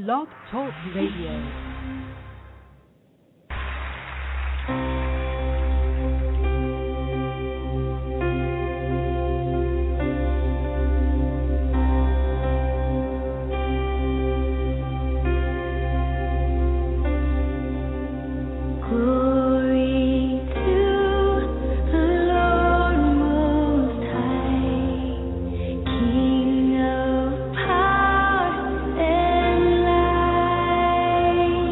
Blog Talk Radio. King of power and light.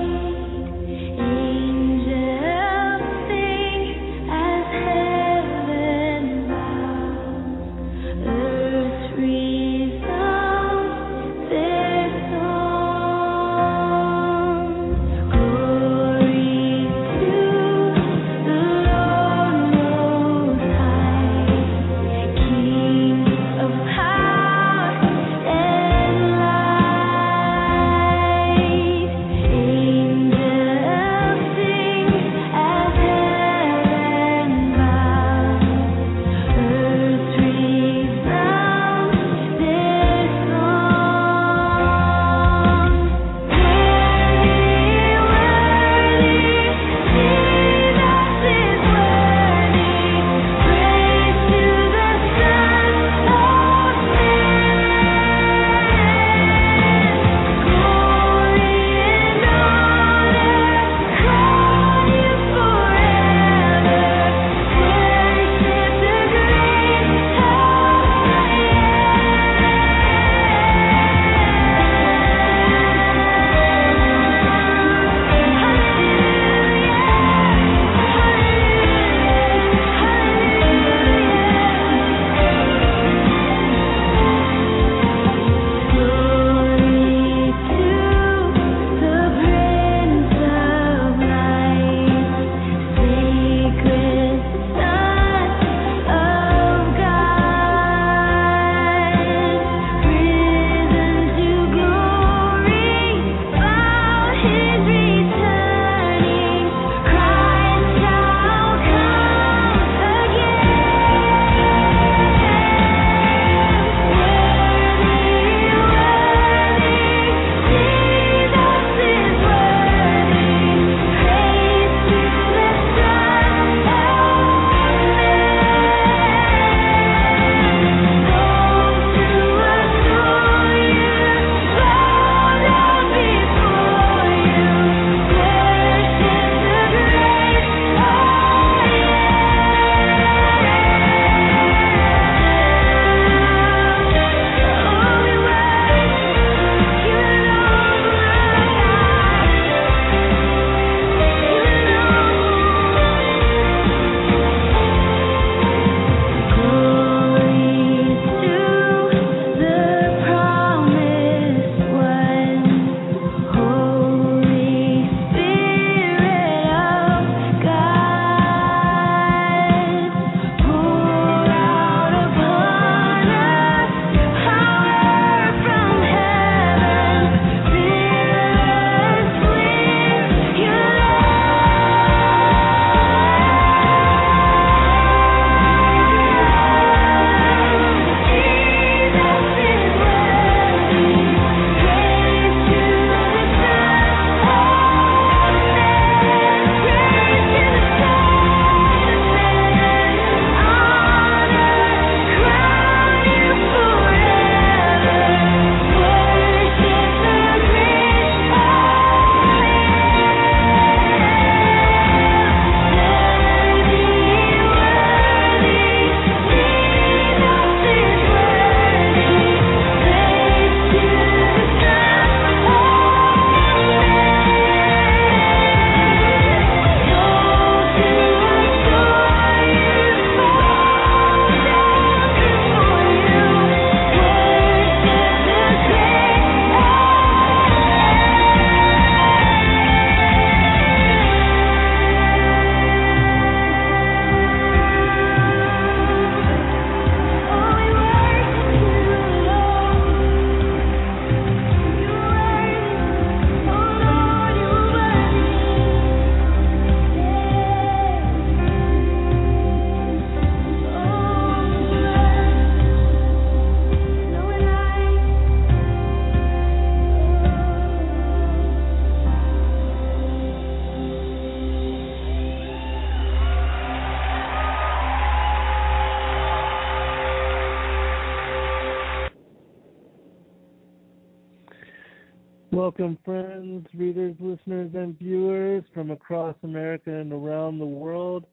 Welcome, friends, readers, listeners, and viewers from across America and around the world.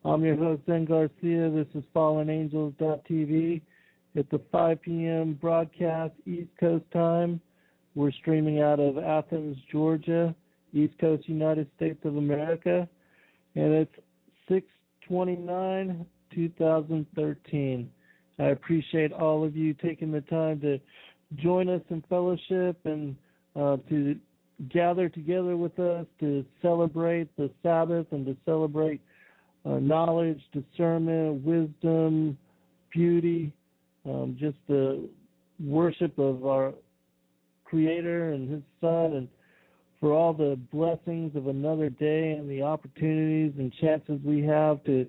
I'm your host, Zen Garcia. This is FallenAngels.tv. It's a 5 p.m. broadcast, East Coast time. We're streaming out of Athens, Georgia, East Coast, United States of America. And it's 6/29/2013. I appreciate all of you taking the time to join us in fellowship and to gather together with us to celebrate the Sabbath and to celebrate knowledge, discernment, wisdom, beauty, just the worship of our Creator and His Son, and for all the blessings of another day and the opportunities and chances we have to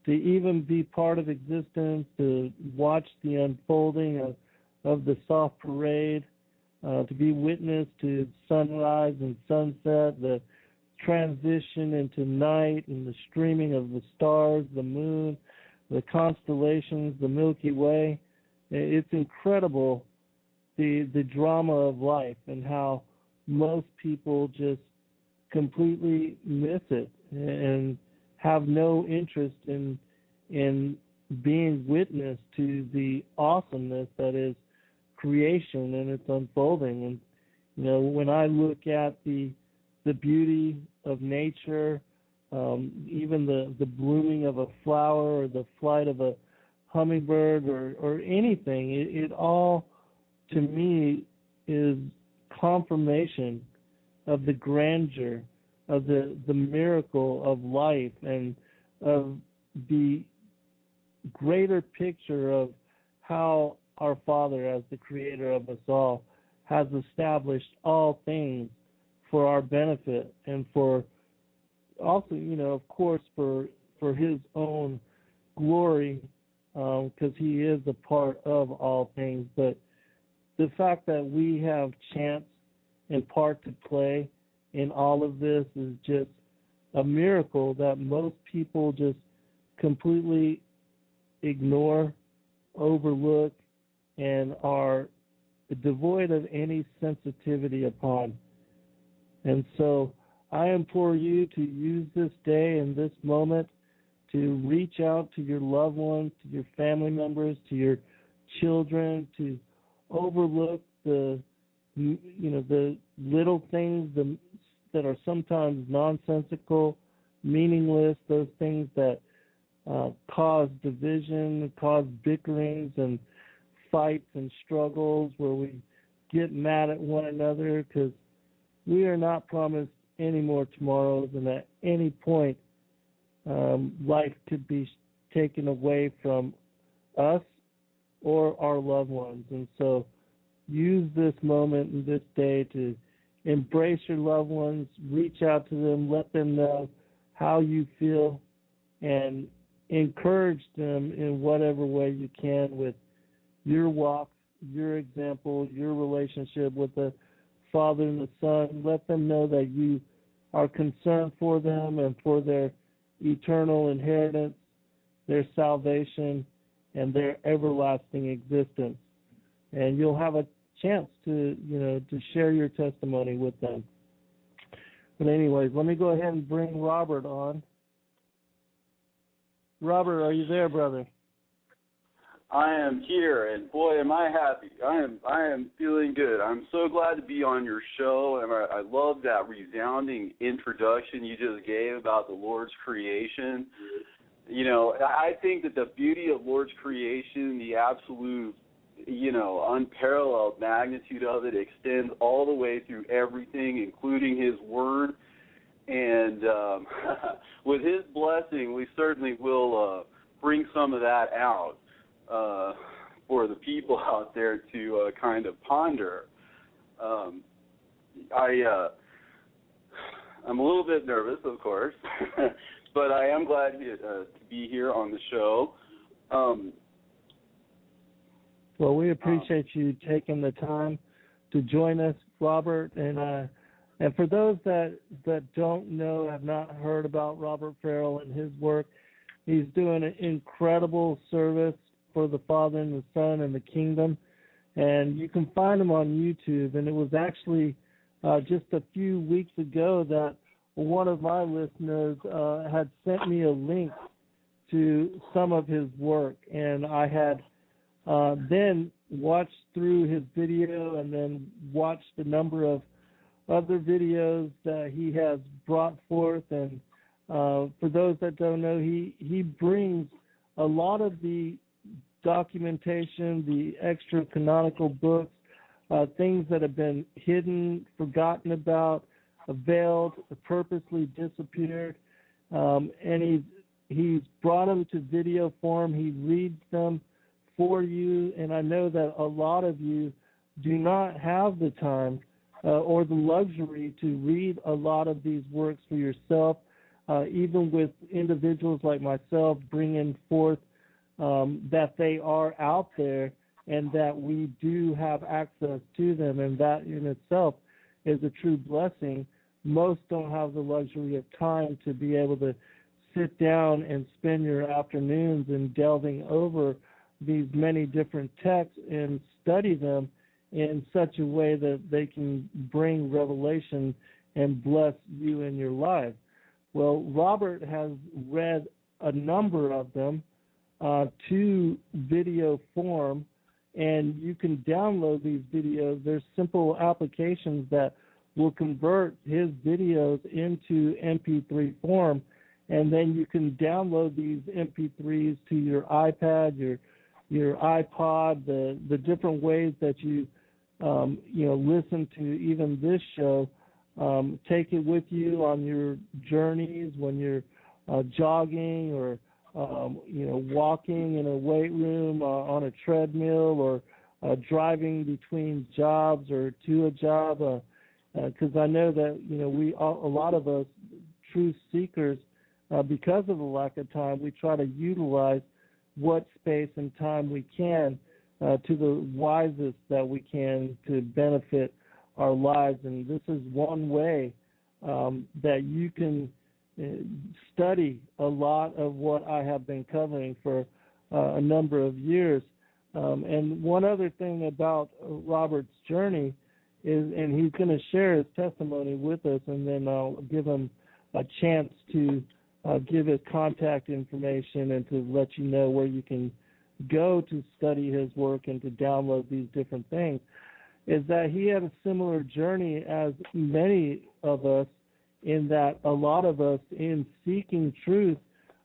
even be part of existence, to watch the unfolding of the soft parade, to be witness to sunrise and sunset, the transition into night and the streaming of the stars, the moon, the constellations, the Milky Way. It's incredible, the drama of life and how most people just completely miss it and have no interest in being witness to the awesomeness that is creation and its unfolding. And when I look at the beauty of nature, even the blooming of a flower or the flight of a hummingbird or anything, it all to me is confirmation of the grandeur of the miracle of life and of the greater picture of how our Father, as the Creator of us all, has established all things for our benefit and for also, of course, for His own glory, because He is a part of all things. But the fact that we have chance and part to play in all of this is just a miracle that most people just completely ignore, overlook, and are devoid of any sensitivity upon. And so I implore you to use this day and this moment to reach out to your loved ones, to your family members, to your children, to overlook the little things that are sometimes nonsensical, meaningless, those things that cause division, cause bickerings and fights and struggles where we get mad at one another, because we are not promised any more tomorrows, and at any point life could be taken away from us or our loved ones. And so use this moment and this day to embrace your loved ones, reach out to them, let them know how you feel, and encourage them in whatever way you can with your walk, your example, your relationship with the Father and the Son. Let them know that you are concerned for them and for their eternal inheritance, their salvation, and their everlasting existence. And you'll have a chance to share your testimony with them. But anyways, let me go ahead and bring Robert on. Robert, are you there, brother? I am here, and boy, am I happy. I am feeling good. I'm so glad to be on your show, and I love that resounding introduction you just gave about the Lord's creation. I think that the beauty of Lord's creation, the absolute, unparalleled magnitude of it extends all the way through everything, including His Word. And with His blessing, we certainly will bring some of that out for the people out there to kind of ponder. I'm a little bit nervous, of course, but I am glad to be here on the show. Well, we appreciate you taking the time to join us, Robert. And for those that don't know, have not heard about Robert Ferrell and his work, he's doing an incredible service for the Father and the Son and the Kingdom. And you can find him on YouTube. And it was actually just a few weeks ago that one of my listeners had sent me a link to some of his work, and I had then watched through his video and then watched a number of other videos that he has brought forth. And for those that don't know, he brings a lot of the documentation, the extra canonical books, things that have been hidden, forgotten about, veiled, purposely disappeared, and he's brought them to video form. He reads them for you, and I know that a lot of you do not have the time or the luxury to read a lot of these works for yourself, even with individuals like myself bringing forth that they are out there and that we do have access to them, and that in itself is a true blessing. Most don't have the luxury of time to be able to sit down and spend your afternoons in delving over these many different texts and study them in such a way that they can bring revelation and bless you in your life. Well, Robert has read a number of them to video form, and you can download these videos. There's simple applications that will convert his videos into MP3 form, and then you can download these MP3s to your iPad, your iPod, the different ways that you listen to even this show. Take it with you on your journeys when you're jogging or walking in a weight room, on a treadmill, or driving between jobs or to a job. Because I know that a lot of us truth seekers, because of the lack of time, we try to utilize what space and time we can to the wisest that we can to benefit our lives. And this is one way that you can study a lot of what I have been covering for a number of years. And one other thing about Robert's journey is, and he's going to share his testimony with us, and then I'll give him a chance to give his contact information and to let you know where you can go to study his work and to download these different things, is that he had a similar journey as many of us, in that a lot of us, in seeking truth,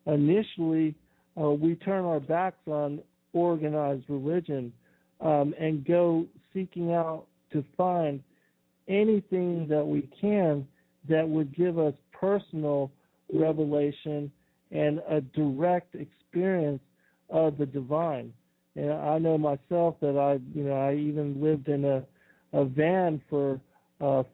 initially we turn our backs on organized religion and go seeking out to find anything that we can that would give us personal revelation and a direct experience of the divine. And I know myself that I even lived in a van for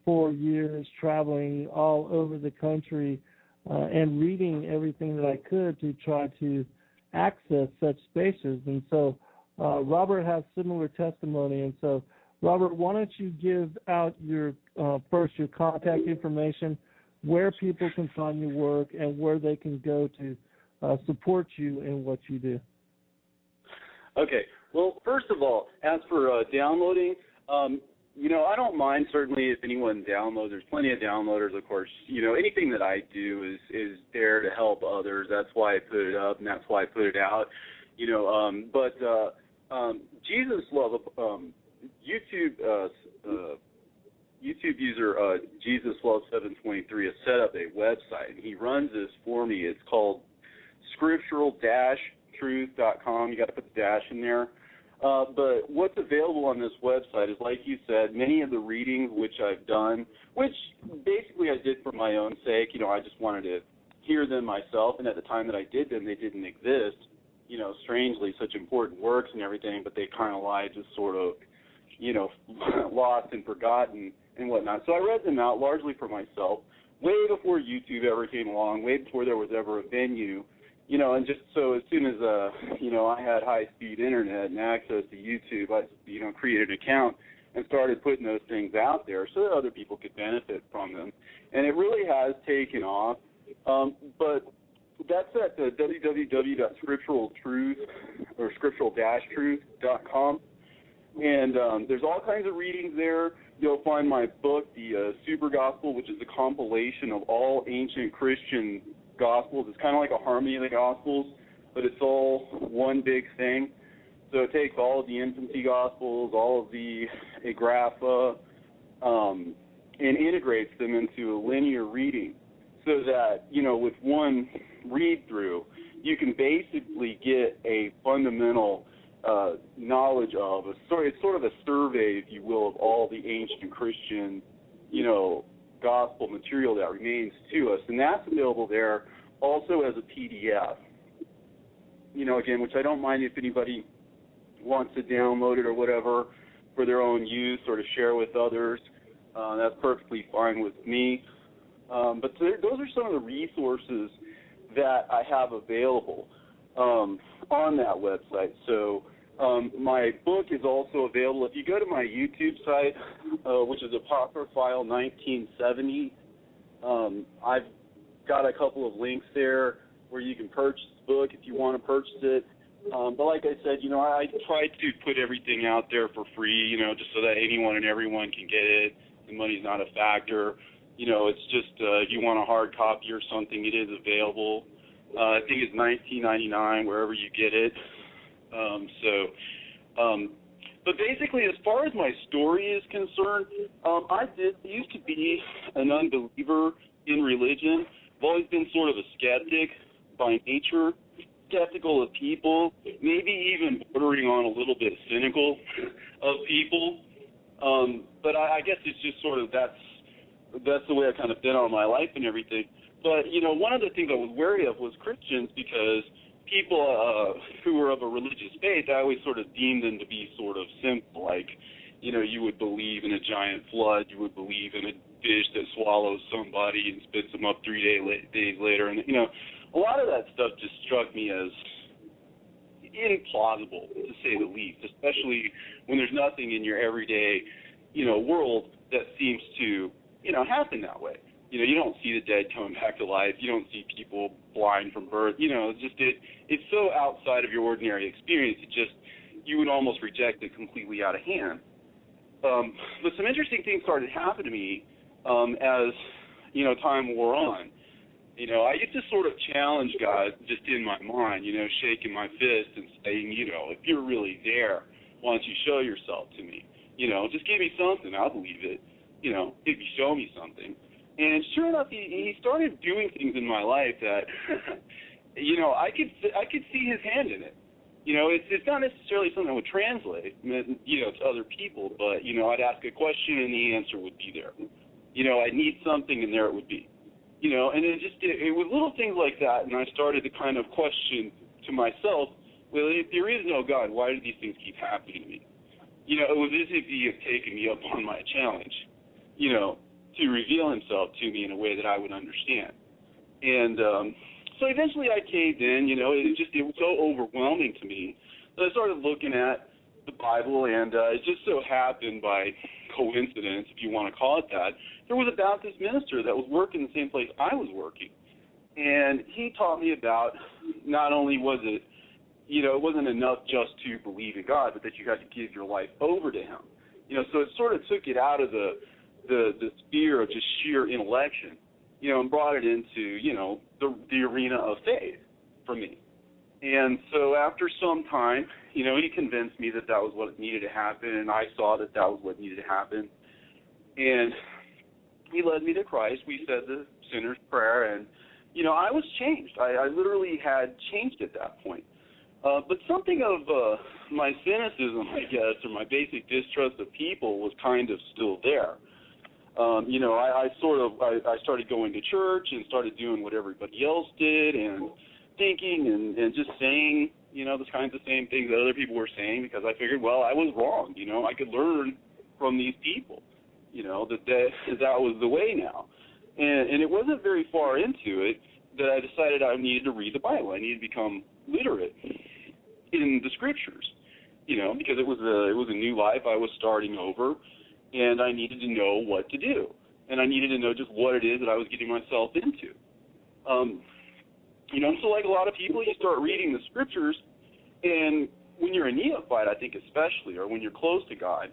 4 years, traveling all over the country and reading everything that I could to try to access such spaces. And so Robert has similar testimony. And so, Robert, why don't you give out your contact information, where people can find your work, and where they can go to support you in what you do. Okay. Well, first of all, as for downloading, I don't mind certainly if anyone downloads. There's plenty of downloaders, of course. Anything that I do is there to help others. That's why I put it up, and that's why I put it out. But Jesus Love, YouTube user Jesus Love 723 has set up a website, and he runs this for me. It's called scriptural-truth.com. You got to put the dash in there. But what's available on this website is, like you said, many of the readings which I've done, which basically I did for my own sake. I just wanted to hear them myself, and at the time that I did them, they didn't exist. Strangely, such important works and everything, but they kind of lie, just sort of, lost and forgotten and whatnot. So I read them out largely for myself, way before YouTube ever came along, way before there was ever a venue. And just so as soon as, I had high-speed internet and access to YouTube, I, created an account and started putting those things out there so that other people could benefit from them. And it really has taken off. But that's at www.scriptural-truth or scriptural-truth.com. And there's all kinds of readings there. you'll find my book, the Super Gospel, which is a compilation of all ancient Christian Gospels. It's kind of like a harmony of the Gospels, but it's all one big thing. So it takes all of the infancy Gospels, all of the Agrapha, and integrates them into a linear reading so that, with one read-through, you can basically get a fundamental knowledge of, it's sort of a survey, if you will, of all the ancient Christian, gospel material that remains to us. And that's available there also as a PDF. Again, which I don't mind if anybody wants to download it or whatever for their own use or to share with others. That's perfectly fine with me. But those are some of the resources that I have available on that website. So my book is also available. If you go to my YouTube site, which is Apocryphile 1970, I've got a couple of links there where you can purchase the book if you want to purchase it. But like I said, I try to put everything out there for free, just so that anyone and everyone can get it. The money's not a factor. It's just if you want a hard copy or something, it is available. I think it's $19.99 wherever you get it. But basically, as far as my story is concerned, I used to be an unbeliever in religion. I've always been sort of a skeptic by nature, skeptical of people, maybe even bordering on a little bit cynical of people. But I guess it's just sort of that's the way I've kind of been all my life and everything. But, one of the things I was wary of was Christians, because people who were of a religious faith, I always sort of deemed them to be sort of simple. Like, you would believe in a giant flood, you would believe in a fish that swallows somebody and spits them up 3 days later. And, a lot of that stuff just struck me as implausible, to say the least, especially when there's nothing in your everyday, world that seems to, happen that way. You don't see the dead coming back to life. You don't see people blind from birth. It's so outside of your ordinary experience. You would almost reject it completely out of hand. But some interesting things started to happen to me as, time wore on. I used to sort of challenge God just in my mind, shaking my fist and saying, if you're really there, why don't you show yourself to me? Just give me something, I'll believe it. If you show me something. And sure enough, he started doing things in my life that, I could see his hand in it. It's not necessarily something that would translate, to other people, but, I'd ask a question and the answer would be there. I'd need something and there it would be. And it was little things like that, and I started to kind of question to myself, well, if there is no God, why do these things keep happening to me? It was as if he had taken me up on my challenge, to reveal himself to me in a way that I would understand. And so eventually I caved in, it was so overwhelming to me that I started looking at the Bible, and it just so happened by coincidence, if you want to call it that, there was a Baptist minister that was working the same place I was working. And he taught me about not only was it, it wasn't enough just to believe in God, but that you had to give your life over to him. So it sort of took it out of the sphere of just sheer intellection, and brought it into, the arena of faith for me. And so after some time, he convinced me that was what needed to happen, and I saw that was what needed to happen. And he led me to Christ. We said the sinner's prayer, and, I was changed. I literally had changed at that point. But something of my cynicism, I guess, or my basic distrust of people was kind of still there. I started going to church and started doing what everybody else did and thinking and just saying, the kinds of same things that other people were saying, because I figured, well, I was wrong. I could learn from these people, that was the way now. And it wasn't very far into it that I decided I needed to read the Bible. I needed to become literate in the scriptures, because it was a new life. I was starting over, and I needed to know what to do, and I needed to know just what it is that I was getting myself into. So like a lot of people, you start reading the scriptures, and when you're a neophyte, I think especially, or when you're close to God,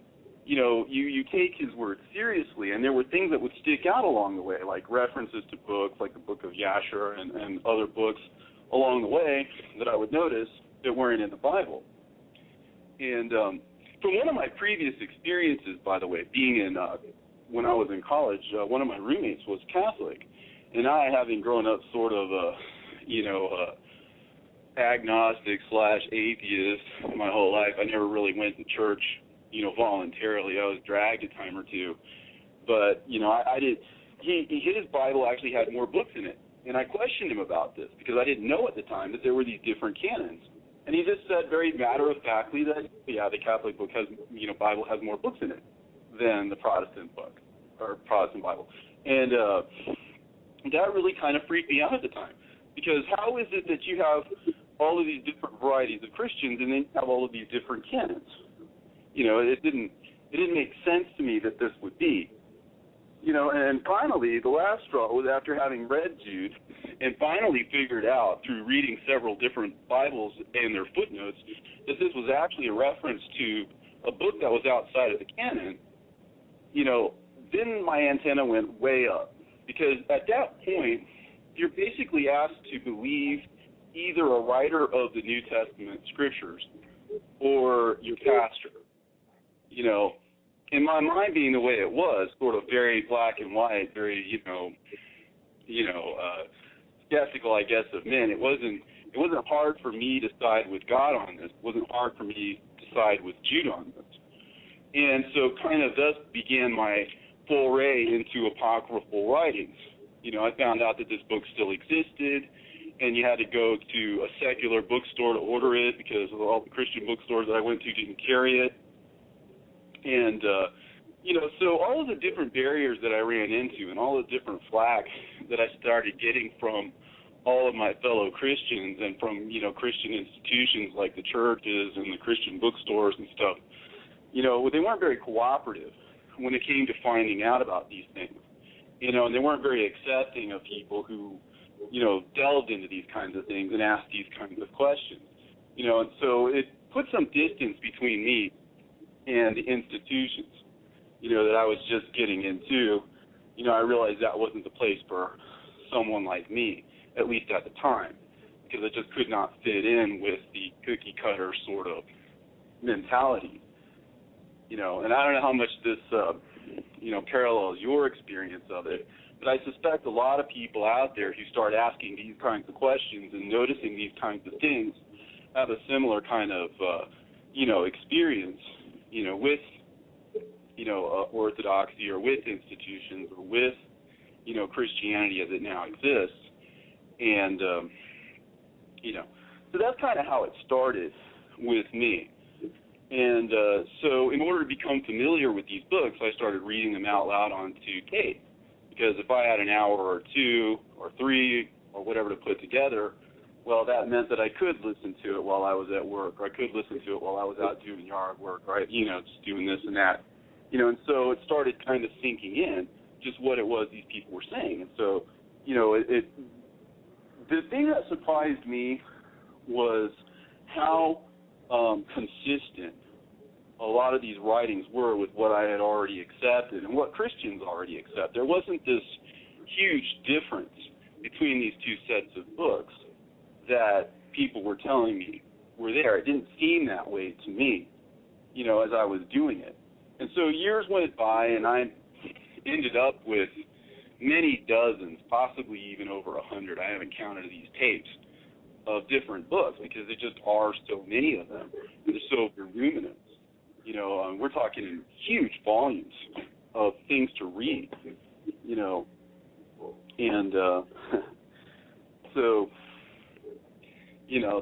you take his word seriously, and there were things that would stick out along the way, like references to books, like the book of Yashar and other books along the way that I would notice that weren't in the Bible. And from one of my previous experiences, by the way, being in when I was in college, one of my roommates was Catholic, and I, having grown up sort of agnostic / atheist my whole life, I never really went to church, voluntarily. I was dragged a time or two, but I did. His Bible actually had more books in it, and I questioned him about this because I didn't know at the time that there were these different canons. And he just said very matter-of-factly that, the Catholic book has, Bible has more books in it than the Protestant book, or Protestant Bible. And that really kind of freaked me out at the time, because how is it that you have all of these different varieties of Christians and then you have all of these different canons? It didn't make sense to me that this would be. And finally, the last straw was after having read Jude and finally figured out through reading several different Bibles and their footnotes that this was actually a reference to a book that was outside of the canon. Then my antenna went way up, because at that point, you're basically asked to believe either a writer of the New Testament scriptures or your pastor. In my mind being the way it was, sort of very black and white, very, skeptical, I guess, of men, it wasn't hard for me to side with God on this. It wasn't hard for me to side with Jude on this. And so kind of thus began my foray into apocryphal writings. I found out that this book still existed, and you had to go to a secular bookstore to order it because all the Christian bookstores that I went to didn't carry it. And, so all of the different barriers that I ran into and all the different flack that I started getting from all of my fellow Christians and from, Christian institutions like the churches and the Christian bookstores and stuff, they weren't very cooperative when it came to finding out about these things. And they weren't very accepting of people who, delved into these kinds of things and asked these kinds of questions. And so it put some distance between me and the institutions, that I was just getting into. I realized that wasn't the place for someone like me, at least at the time, because I just could not fit in with the cookie-cutter sort of mentality. And I don't know how much this, parallels your experience of it, but I suspect a lot of people out there who start asking these kinds of questions and noticing these kinds of things have a similar kind of, experience, with, orthodoxy or with institutions or with, Christianity as it now exists. And, so that's kind of how it started with me. And so in order to become familiar with these books, I started reading them out loud onto tape. Because if I had an hour or two or three or whatever to put together, well, that meant that I could listen to it while I was at work, or I could listen to it while I was out doing yard work, right? Just doing this and that. And so it started kind of sinking in just what it was these people were saying. And so, the thing that surprised me was how consistent a lot of these writings were with what I had already accepted and what Christians already accept. There wasn't this huge difference between these two sets of books that people were telling me were there. It didn't seem that way to me, as I was doing it. And so years went by, and I ended up with many dozens, possibly even over 100. I haven't counted these tapes of different books because there just are so many of them. And they're so voluminous. We're talking in huge volumes of things to read, and so,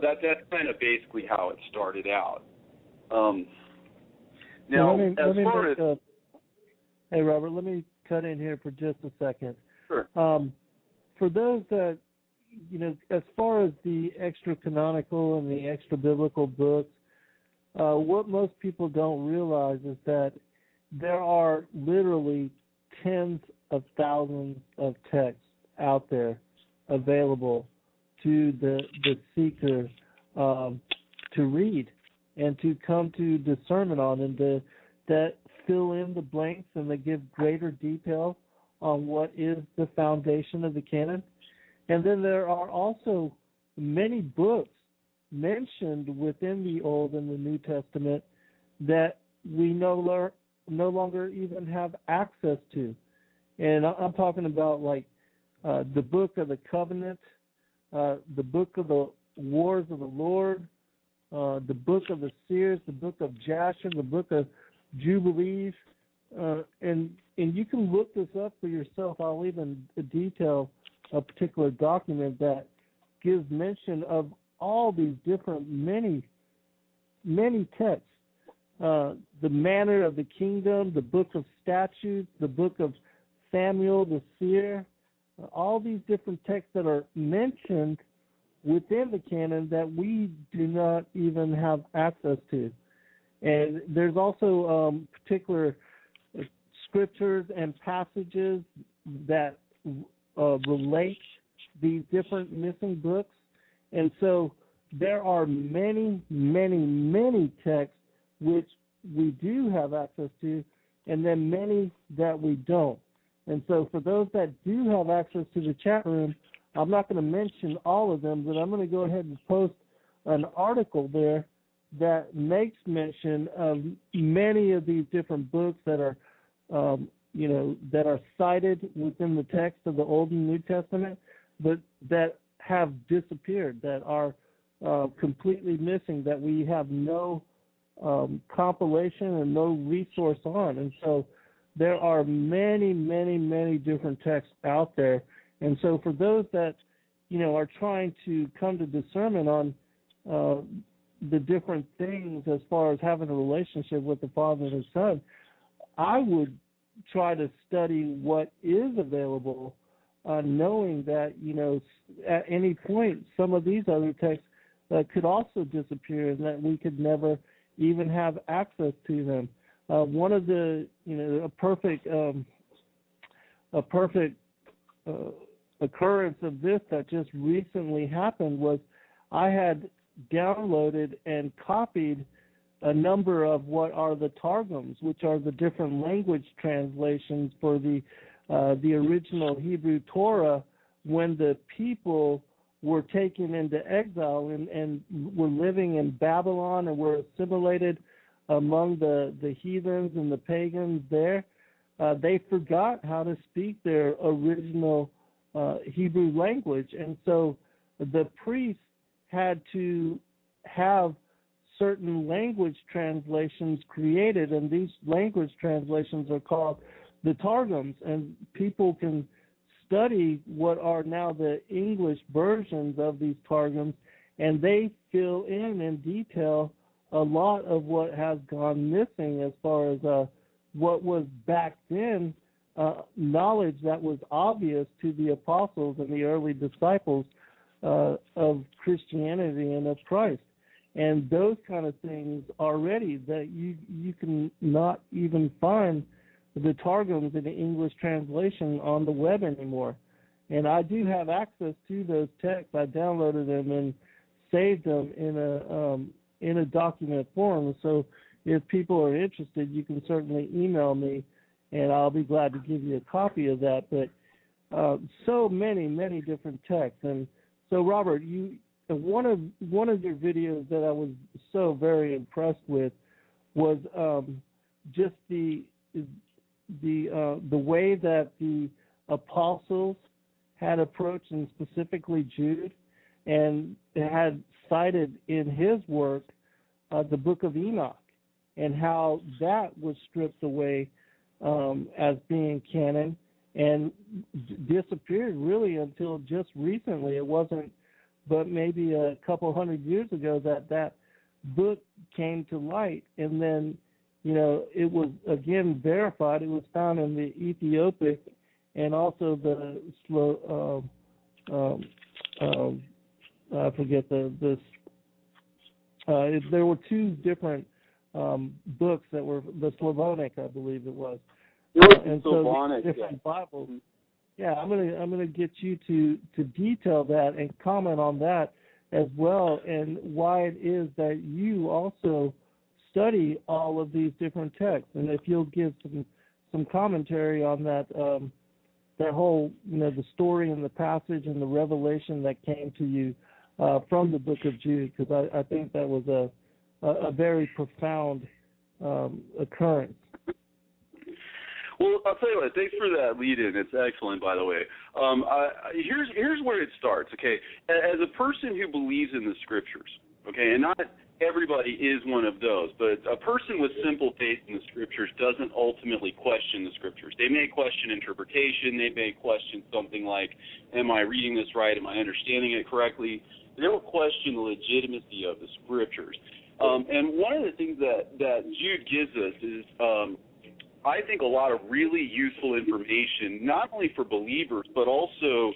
that's kind of basically how it started out. Now, hey, Robert, let me cut in here for just a second. Sure. For those that, as far as the extra-canonical and the extra-biblical books, what most people don't realize is that there are literally tens of thousands of texts out there available to the seeker to read and to come to discernment on, and that fill in the blanks and they give greater detail on what is the foundation of the canon. And then there are also many books mentioned within the Old and the New Testament that we no longer even have access to. And I'm talking about like the Book of the Covenant, the Book of the Wars of the Lord, the Book of the Seers, the Book of Jasher, the Book of Jubilees, and you can look this up for yourself. I'll even detail a particular document that gives mention of all these different many texts. The Manner of the Kingdom, the Book of Statutes, the Book of Samuel the Seer, all these different texts that are mentioned within the canon that we do not even have access to. And there's also particular scriptures and passages that relate these different missing books. And so there are many, many, many texts which we do have access to, and then many that we don't. And so for those that do have access to the chat room, I'm not going to mention all of them, but I'm going to go ahead and post an article there that makes mention of many of these different books that are, that are cited within the text of the Old and New Testament, but that have disappeared, that are completely missing, that we have no compilation and no resource on. And so there are many, many, many different texts out there. And so for those that, are trying to come to discernment on the different things as far as having a relationship with the Father and His Son, I would try to study what is available, knowing that, at any point some of these other texts could also disappear and that we could never even have access to them. One of the, a perfect occurrence of this that just recently happened was I had downloaded and copied a number of what are the Targums, which are the different language translations for the original Hebrew Torah when the people were taken into exile and were living in Babylon and were assimilated among the heathens and the pagans there. They forgot how to speak their original Hebrew language, and so the priests had to have certain language translations created, and these language translations are called the Targums, and people can study what are now the English versions of these Targums, and they fill in detail a lot of what has gone missing as far as what was back then knowledge that was obvious to the apostles and the early disciples of Christianity and of Christ. And those kind of things already that you can not even find the Targums in the English translation on the web anymore. And I do have access to those texts. I downloaded them and saved them in a document form. So if people are interested, you can certainly email me, and I'll be glad to give you a copy of that. But so many, many different texts. And so, Robert, one of your videos that I was so very impressed with was just the way that the apostles had approached, and specifically Jude, and had cited in his work the book of Enoch, and how that was stripped away as being canon and disappeared really until just recently. It wasn't but maybe a couple hundred years ago that book came to light, and then it was again verified. It was found in the Ethiopic and also the I forget there were two different books that were the Slavonic, I believe it was. And Slavonic, so different yeah. Bibles. Yeah, I'm gonna get you to detail that and comment on that as well, and why it is that you also study all of these different texts. And if you'll give some commentary on that that whole, the story and the passage and the revelation that came to you from the book of Jude, because I think that was a very profound occurrence. Well, I'll tell you what. Thanks for that lead-in. It's excellent, by the way. Here's where it starts. Okay, as a person who believes in the Scriptures, okay, and not everybody is one of those, but a person with simple faith in the Scriptures doesn't ultimately question the Scriptures. They may question interpretation. They may question something like, "Am I reading this right? Am I understanding it correctly?" They don't question the legitimacy of the Scriptures. And one of the things that Jude gives us is, I think, a lot of really useful information, not only for believers, but also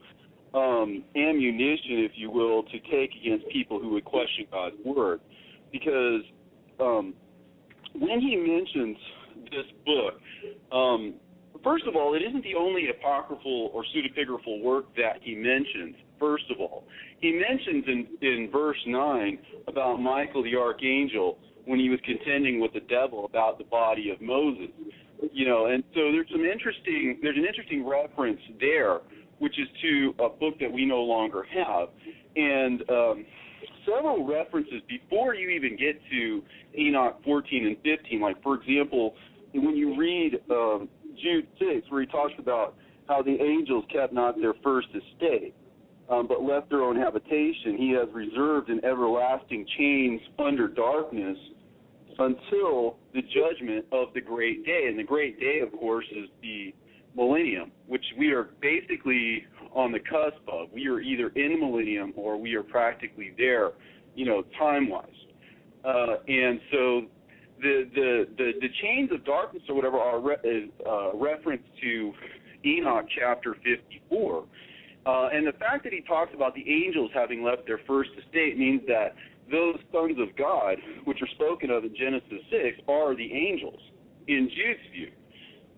ammunition, if you will, to take against people who would question God's Word. Because when he mentions this book, first of all, it isn't the only apocryphal or pseudepigraphal work that he mentions, first of all. He mentions in verse 9 about Michael the archangel when he was contending with the devil about the body of Moses. And so there's an interesting reference there, which is to a book that we no longer have. And several references before you even get to Enoch 14 and 15. Like, for example, when you read Jude 6, where he talks about how the angels kept not their first estate, but left their own habitation, he has reserved in everlasting chains under darkness until the judgment of the great day. And the great day, of course, is the millennium, which we are basically on the cusp of. We are either in the millennium or we are practically there, time-wise. And so the chains of darkness or whatever are reference to Enoch chapter 54. And the fact that he talks about the angels having left their first estate means that those sons of God, which are spoken of in Genesis 6, are the angels in Jude's view.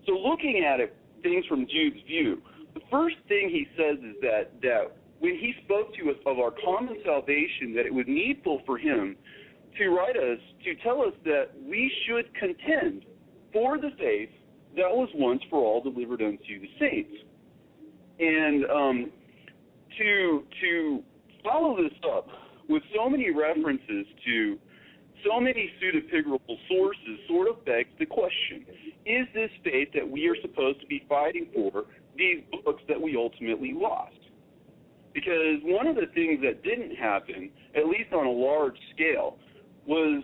So looking at it, things from Jude's view, the first thing he says is that when he spoke to us of our common salvation, that it was needful for him to write us, to tell us that we should contend for the faith that was once for all delivered unto the saints. And to follow this up with so many references to so many pseudepigraphal sources sort of begs the question, is this faith that we are supposed to be fighting for these books that we ultimately lost? Because one of the things that didn't happen, at least on a large scale, was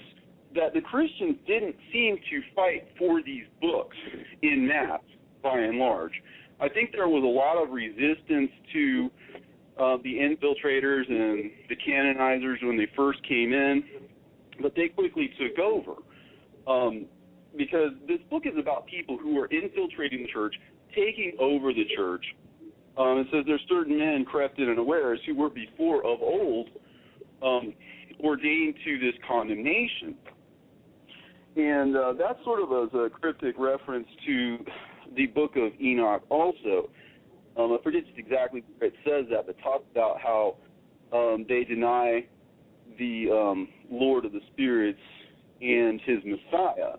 that the Christians didn't seem to fight for these books in mass, by and large. I think there was a lot of resistance to the infiltrators and the canonizers when they first came in, but they quickly took over because this book is about people who are infiltrating the church, taking over the church. It says there's certain men crept in unawares who were before of old ordained to this condemnation. And that sort of was a cryptic reference to the book of Enoch also. I forget just exactly where it says that, but talks about how they deny the Lord of the spirits and his Messiah,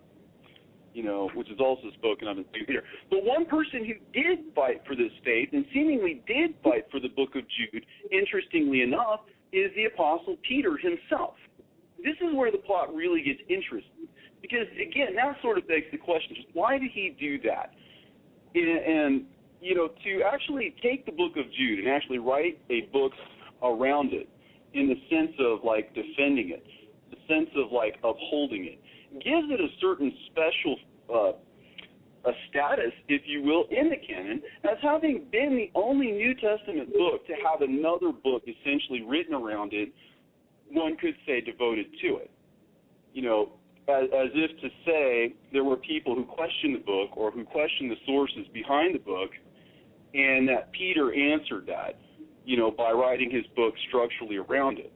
which is also spoken of in 2 Peter. But one person who did fight for this faith and seemingly did fight for the book of Jude, interestingly enough, is the Apostle Peter himself. This is where the plot really gets interesting. Because, again, that sort of begs the question, just why did he do that? And to actually take the book of Jude and actually write a book around it in the sense of, like, defending it, the sense of, like, upholding it, gives it a certain special a status, if you will, in the canon as having been the only New Testament book to have another book essentially written around it, one could say devoted to it. As if to say there were people who questioned the book or who questioned the sources behind the book, and that Peter answered that, by writing his book structurally around it.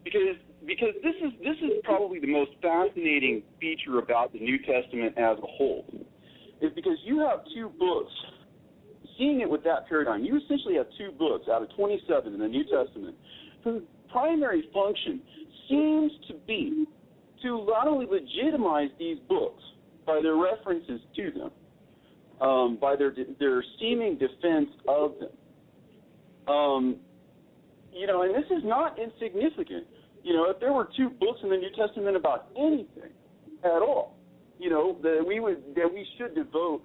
Because this is probably the most fascinating feature about the New Testament as a whole, is because you have two books. Seeing it with that paradigm, you essentially have two books out of 27 in the New Testament whose primary function seems to be to not only legitimize these books by their references to them, by their seeming defense of them. And this is not insignificant. If there were 2 books in the New Testament about anything at all, that we should devote,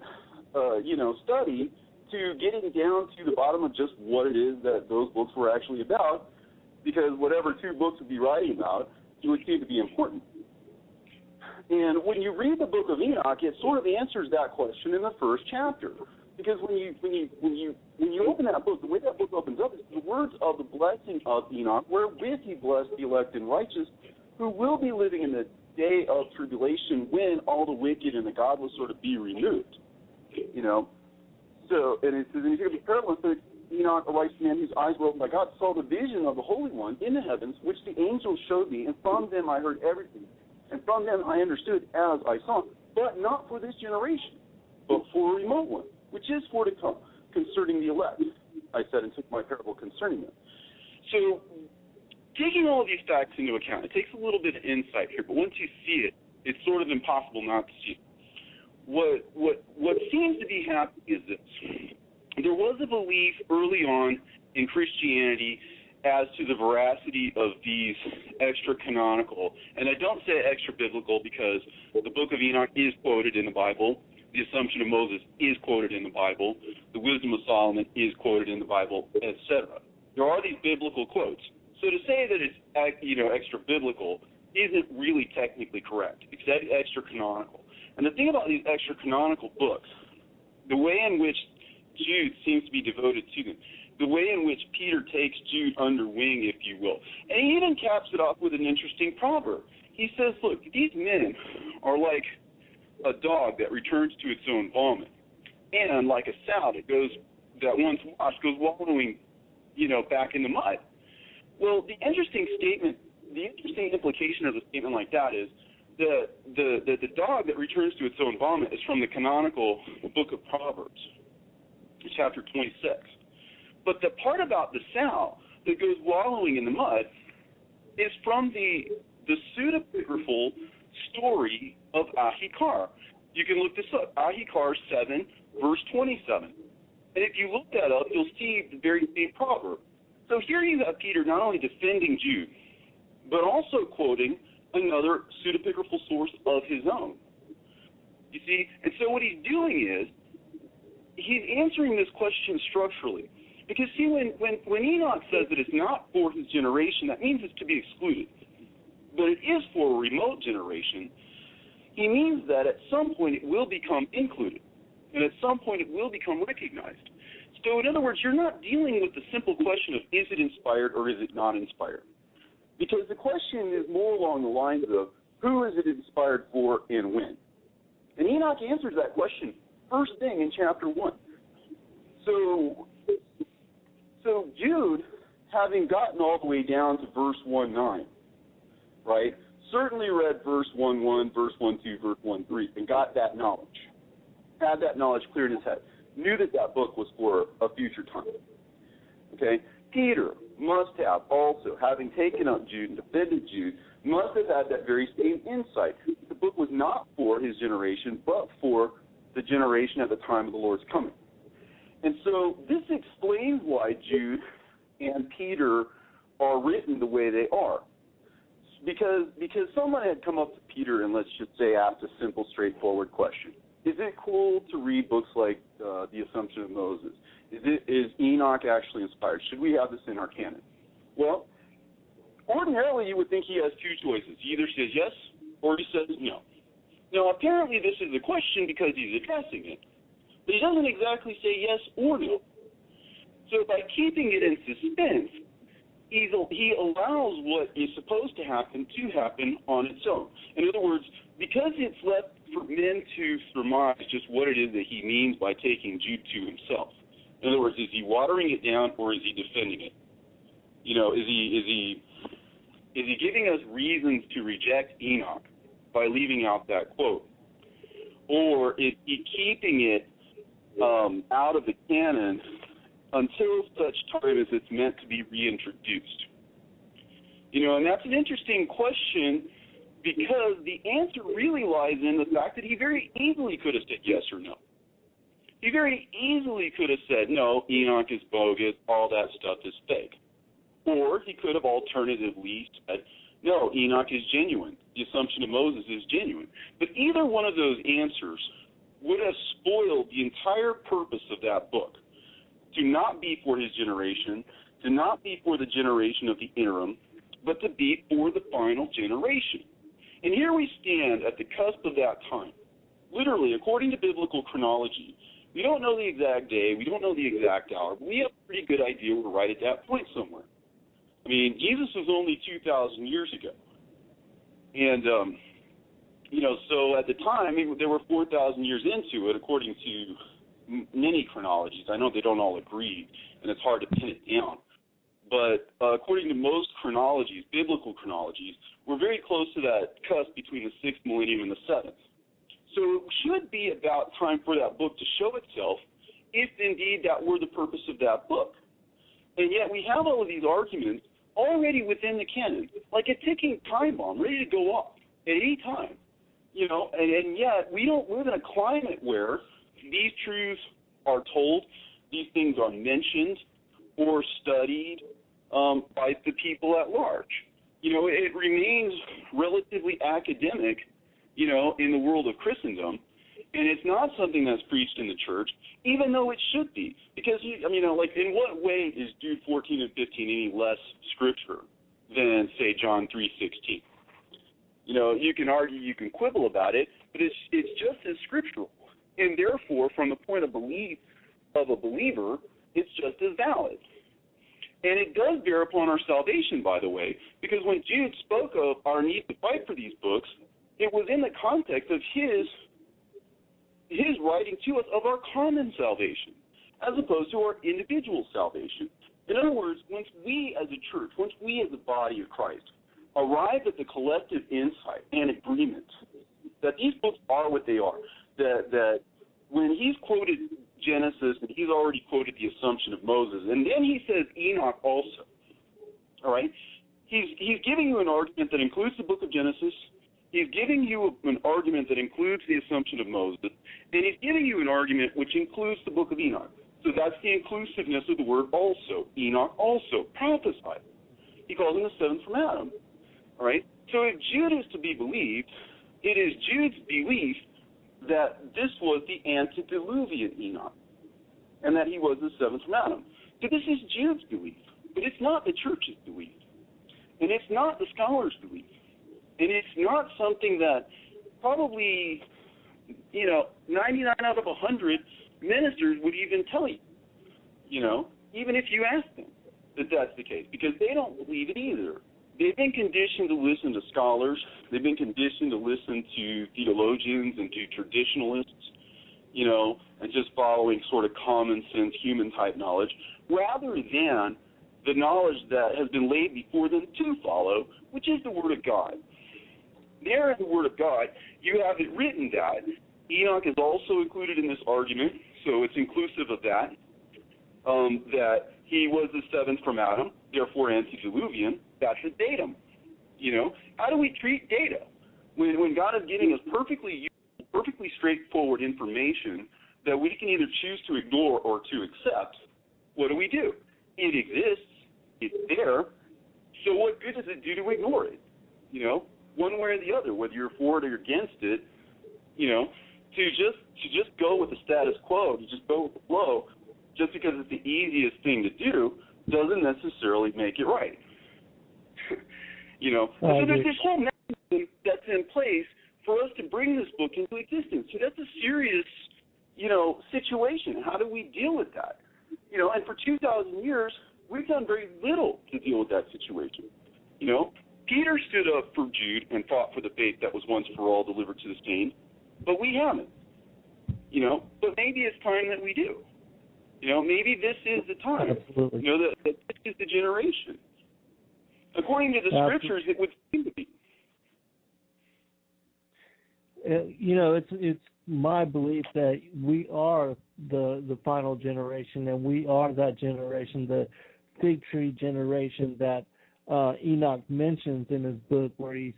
study to getting down to the bottom of just what it is that those books were actually about, because whatever 2 books would be writing about, it would seem to be important. And when you read the book of Enoch, it sort of answers that question in the first chapter. Because when you open that book, the way that book opens up is the words of the blessing of Enoch, wherewith he blessed the elect and righteous, who will be living in the day of tribulation when all the wicked and the godless sort of be removed. So, and it says, and you hear the parable, so Enoch, a righteous man whose eyes were opened by God, saw the vision of the Holy One in the heavens, which the angels showed me, and from them I heard everything. And from them I understood as I saw, but not for this generation, but for a remote one, which is for to come, concerning the elect. I said and took my parable concerning them. So, taking all of these facts into account, it takes a little bit of insight here, but once you see it, it's sort of impossible not to see it. What seems to be happening is this. There was a belief early on in Christianity as to the veracity of these extra-canonical, and I don't say extra-biblical because the book of Enoch is quoted in the Bible, the Assumption of Moses is quoted in the Bible, the Wisdom of Solomon is quoted in the Bible, etc. There are these biblical quotes. So to say that it's extra-biblical isn't really technically correct. It's extra-canonical. And the thing about these extra-canonical books, the way in which Jude seems to be devoted to them, the way in which Peter takes Jude under wing, if you will. And he even caps it off with an interesting proverb. He says, look, these men are like a dog that returns to its own vomit, and like a sow that once washed goes wallowing, back in the mud. Well, the interesting implication of a statement like that is the dog that returns to its own vomit is from the canonical book of Proverbs, chapter 26. But the part about the sow that goes wallowing in the mud is from the pseudepigraphal story of Ahikar. You can look this up, Ahikar 7, verse 27. And if you look that up, you'll see the very same proverb. So here you have Peter not only defending Jude, but also quoting another pseudepigraphal source of his own. You see? And so what he's doing is he's answering this question structurally. Because, see, when Enoch says that it's not for his generation, that means it's to be excluded. But it is for a remote generation. He means that at some point it will become included. And at some point it will become recognized. So, in other words, you're not dealing with the simple question of is it inspired or is it not inspired? Because the question is more along the lines of who is it inspired for and when? And Enoch answers that question first thing in chapter 1. So Jude, having gotten all the way down to verse 1:9, right, certainly read verse 1:1, verse 1:2, verse 1:3, and got that knowledge, had that knowledge clear in his head, knew that that book was for a future time. Okay? Peter must have also, having taken up Jude and defended Jude, must have had that very same insight. The book was not for his generation, but for the generation at the time of the Lord's coming. And so this explains why Jude and Peter are written the way they are. Because someone had come up to Peter and, let's just say, asked a simple, straightforward question. Is it cool to read books like The Assumption of Moses? Is Enoch actually inspired? Should we have this in our canon? Well, ordinarily you would think he has two choices. He either says yes or he says no. Now, apparently this is a question because he's addressing it. But he doesn't exactly say yes or no. So by keeping it in suspense, he allows what is supposed to happen on its own. In other words, because it's left for men to surmise just what it is that he means by taking Jude to himself. In other words, is he watering it down or is he defending it? You know, is he giving us reasons to reject Enoch by leaving out that quote? Or is he keeping it out of the canon until such time as it's meant to be reintroduced? You know, and that's an interesting question because the answer really lies in the fact that he very easily could have said yes or no. He very easily could have said, no, Enoch is bogus, all that stuff is fake. Or he could have alternatively said, no, Enoch is genuine. The assumption of Moses is genuine. But either one of those answers would have spoiled the entire purpose of that book, to not be for his generation, to not be for the generation of the interim, but to be for the final generation. And here we stand at the cusp of that time. Literally, according to biblical chronology, we don't know the exact day, we don't know the exact hour, but we have a pretty good idea we're right at that point somewhere. I mean, Jesus was only 2,000 years ago. And, so at the time, there were 4,000 years into it, according to many chronologies. I know they don't all agree, and it's hard to pin it down. But according to most chronologies, biblical chronologies, we're very close to that cusp between the 6th millennium and the 7th. So it should be about time for that book to show itself, if indeed that were the purpose of that book. And yet we have all of these arguments already within the canon, like a ticking time bomb, ready to go off at any time. And yet we don't live in a climate where these truths are told, these things are mentioned or studied by the people at large. It remains relatively academic, in the world of Christendom, and it's not something that's preached in the church, even though it should be. Because, in what way is Jude 14 and 15 any less scripture than, say, John 3:16? You can argue, you can quibble about it, but it's just as scriptural. And therefore, from the point of belief of a believer, it's just as valid. And it does bear upon our salvation, by the way, because when Jude spoke of our need to fight for these books, it was in the context of his writing to us of our common salvation, as opposed to our individual salvation. In other words, once we as a church, once we as the body of Christ, arrive at the collective insight and agreement that these books are what they are, that when he's quoted Genesis and he's already quoted the assumption of Moses, and then he says Enoch also, all right? He's giving you an argument that includes the book of Genesis. He's giving you an argument that includes the assumption of Moses, and he's giving you an argument which includes the book of Enoch. So that's the inclusiveness of the word also. Enoch also prophesied. He calls him the seventh from Adam. All right? So if Jude is to be believed, it is Jude's belief that this was the antediluvian Enoch, and that he was the seventh from Adam. So this is Jude's belief, but it's not the church's belief, and it's not the scholars' belief. And it's not something that probably, 99 out of 100 ministers would even tell you, even if you ask them that that's the case, because they don't believe it either. They've been conditioned to listen to scholars. They've been conditioned to listen to theologians and to traditionalists, and just following sort of common sense human type knowledge, rather than the knowledge that has been laid before them to follow, which is the Word of God. There in the Word of God, you have it written that Enoch is also included in this argument, so it's inclusive of that, that he was the seventh from Adam, therefore antediluvian. That's a datum. How do we treat data? When God is giving us perfectly straightforward information that we can either choose to ignore or to accept, what do? It exists. It's there. So what good does it do to ignore it? One way or the other, whether you're for it or against it, to just go with the status quo, to just go with the flow, just because it's the easiest thing to do, doesn't necessarily make it right. So there's this whole mechanism that's in place for us to bring this book into existence. So that's a serious, situation. How do we deal with that? And for 2,000 years, we've done very little to deal with that situation. Peter stood up for Jude and fought for the faith that was once for all delivered to the saints, but we haven't. But maybe it's time that we do. Maybe this is the time. Absolutely. That this is the generation. According to the scriptures, it would seem to be. It's my belief that we are the final generation, and we are that generation, the fig tree generation that Enoch mentions in his book, where he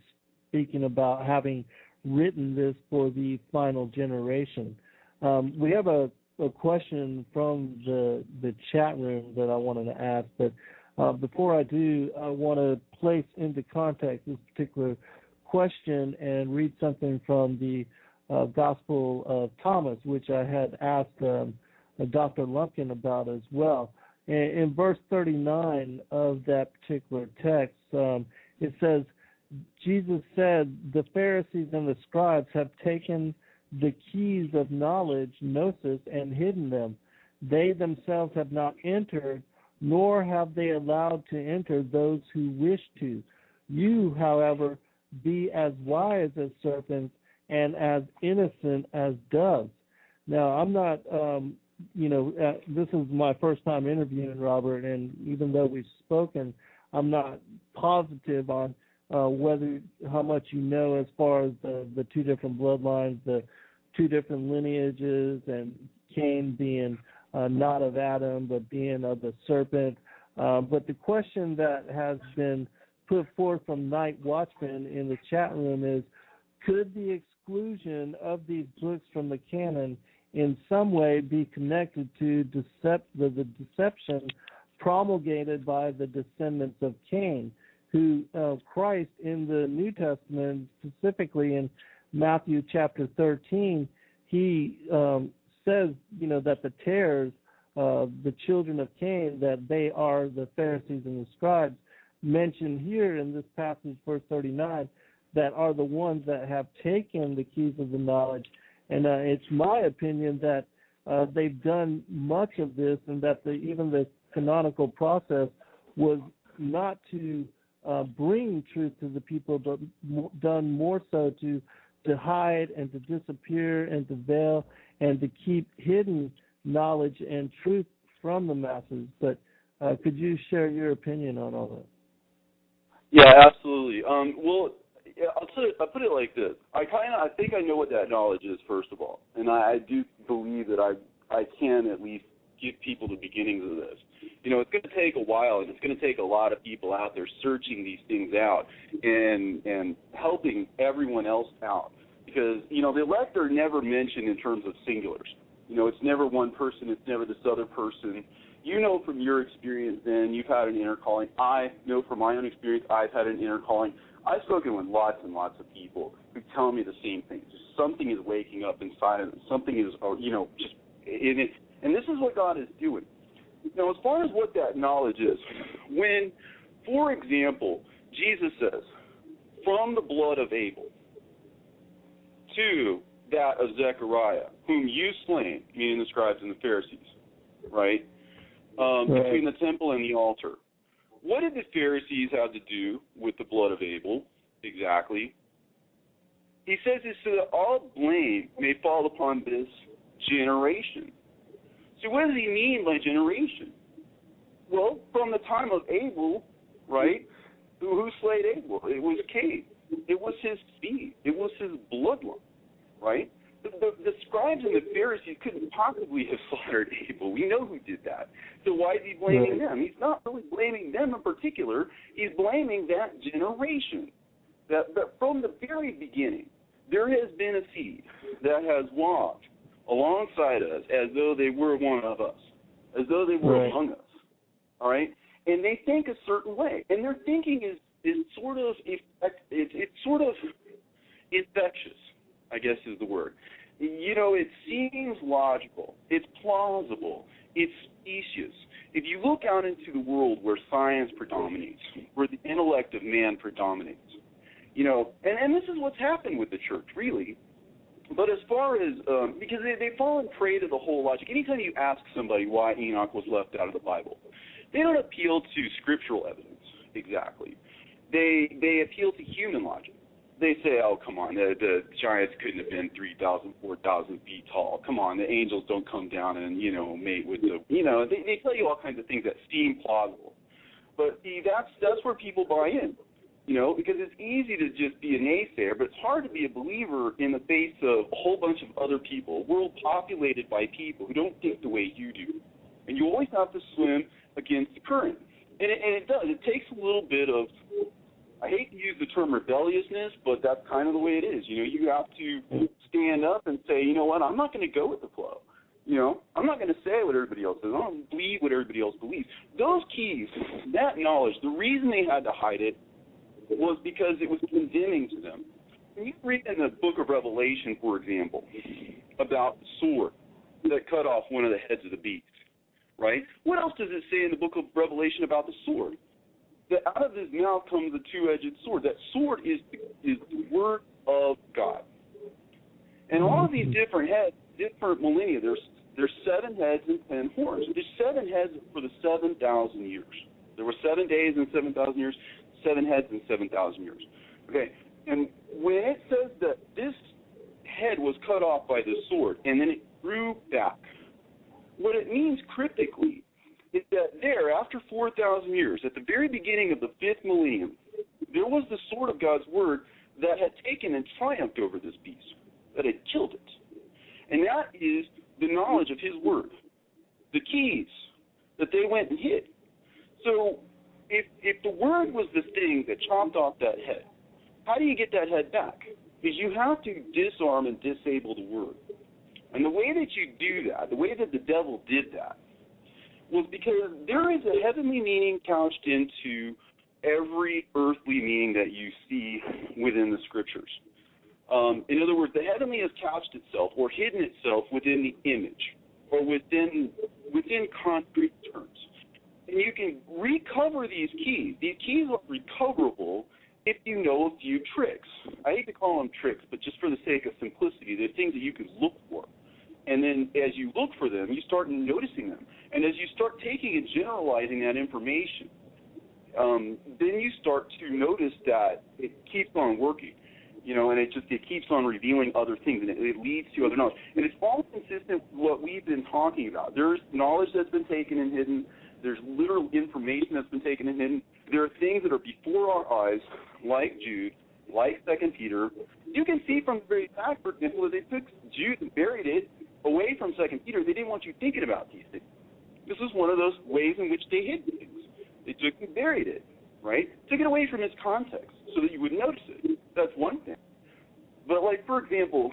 speaking about having written this for the final generation. We have a question from the chat room that I wanted to ask, but before I do, I want to place into context this particular question and read something from the Gospel of Thomas, which I had asked Dr. Lumpkin about as well. In verse 39 of that particular text, it says, Jesus said, the Pharisees and the scribes have taken the keys of knowledge, gnosis, and hidden them. They themselves have not entered, nor have they allowed to enter those who wish to. You, however, be as wise as serpents and as innocent as doves. Now, I'm not, this is my first time interviewing Robert, and even though we've spoken, I'm not positive on how much you know as far as the two different bloodlines, the two different lineages, and Cain being not of Adam, but being of the serpent. But the question that has been put forth from Night Watchman in the chat room is, could the exclusion of these books from the canon in some way be connected to the deception promulgated by the descendants of Cain, who Christ in the New Testament, specifically in Matthew chapter 13, he says, that the tares, the children of Cain, that they are the Pharisees and the scribes, mentioned here in this passage, verse 39, that are the ones that have taken the keys of the knowledge. And it's my opinion that they've done much of this, and that even the canonical process was not to bring truth to the people, but done more so to hide and to disappear and to veil and to keep hidden knowledge and truth from the masses. But could you share your opinion on all that? Yeah, absolutely. Well, I'll put it like this. I think I know what that knowledge is, first of all, and I do believe that I can at least give people the beginnings of this. It's going to take a while, and it's going to take a lot of people out there searching these things out and helping everyone else out. Because, the elect are never mentioned in terms of singulars. It's never one person, it's never this other person. From your experience then, you've had an inner calling. I know from my own experience, I've had an inner calling. I've spoken with lots and lots of people who tell me the same thing. Just something is waking up inside of them. Something is, just in it. And this is what God is doing. Now, as far as what that knowledge is, when, for example, Jesus says, from the blood of Abel to that of Zechariah, whom you slain, meaning the scribes and the Pharisees, right? Between the temple and the altar. What did the Pharisees have to do with the blood of Abel? Exactly. He says it's so that all blame may fall upon this generation. So what does he mean by generation? Well, from the time of Abel, right, who slayed Abel? It was Cain. It was his seed. It was his bloodline, right? The scribes and the Pharisees couldn't possibly have slaughtered Abel. We know who did that. So why is he blaming them? He's not really blaming them in particular. He's blaming that generation. That from the very beginning, there has been a seed that has walked alongside us as though they were one of us, as though they were among us. All right? And they think a certain way. And their thinking is sort of infectious, I guess is the word. It seems logical. It's plausible. It's specious. If you look out into the world where science predominates, where the intellect of man predominates, and this is what's happened with the church, really. But as far as, because they've fallen prey to the whole logic. Anytime you ask somebody why Enoch was left out of the Bible, they don't appeal to scriptural evidence exactly. They appeal to human logic. They say, oh, come on, the giants couldn't have been 3,000, 4,000 feet tall. Come on, the angels don't come down and, mate with the, they tell you all kinds of things that seem plausible. But see, that's where people buy in, because it's easy to just be a naysayer, but it's hard to be a believer in the face of a whole bunch of other people, a world populated by people who don't think the way you do. And you always have to swim against the current. And it does. It takes a little bit of I hate to use the term rebelliousness, but that's kind of the way it is. You know, you have to stand up and say, you know what, I'm not going to go with the flow. You know, I'm not going to say what everybody else says. I don't believe what everybody else believes. Those keys, that knowledge, the reason they had to hide it was because it was condemning to them. When you read in the book of Revelation, for example, about the sword that cut off one of the heads of the beast, right? What else does it say in the book of Revelation about the sword? That out of his mouth comes a two-edged sword. That sword is the word of God. And all of these different heads, different millennia, there's 7 heads and 10 horns. There's 7 heads for the 7,000 years. There were 7 days and 7,000 years, 7 heads and 7,000 years. Okay, and when it says that this head was cut off by the sword and then it grew back, what it means cryptically is that there, after 4,000 years, at the very beginning of the 5th millennium, there was the sword of God's word that had taken and triumphed over this beast, that had killed it. And that is the knowledge of his word, the keys that they went and hid. So if the word was the thing that chopped off that head, how do you get that head back? Because you have to disarm and disable the word. And the way that you do that, the way that the devil did that, was because there is a heavenly meaning couched into every earthly meaning that you see within the Scriptures. In other words, the heavenly has couched itself or hidden itself within the image or within concrete terms. And you can recover these keys. These keys are recoverable if you know a few tricks. I hate to call them tricks, but just for the sake of simplicity, they're things that you can look for. And then as you look for them, you start noticing them. And as you start taking and generalizing that information, then you start to notice that it keeps on working, you know, and it keeps on revealing other things, and it leads to other knowledge. And it's all consistent with what we've been talking about. There's knowledge that's been taken and hidden. There's literal information that's been taken and hidden. There are things that are before our eyes, like Jude, like 2 Peter. You can see from the very fact, for example, that they took Jude and buried it away from 2 Peter. They didn't want you thinking about these things. This is one of those ways in which they hid things. They took and buried it, right? Took it away from its context so that you would notice it. That's one thing. But, like, for example,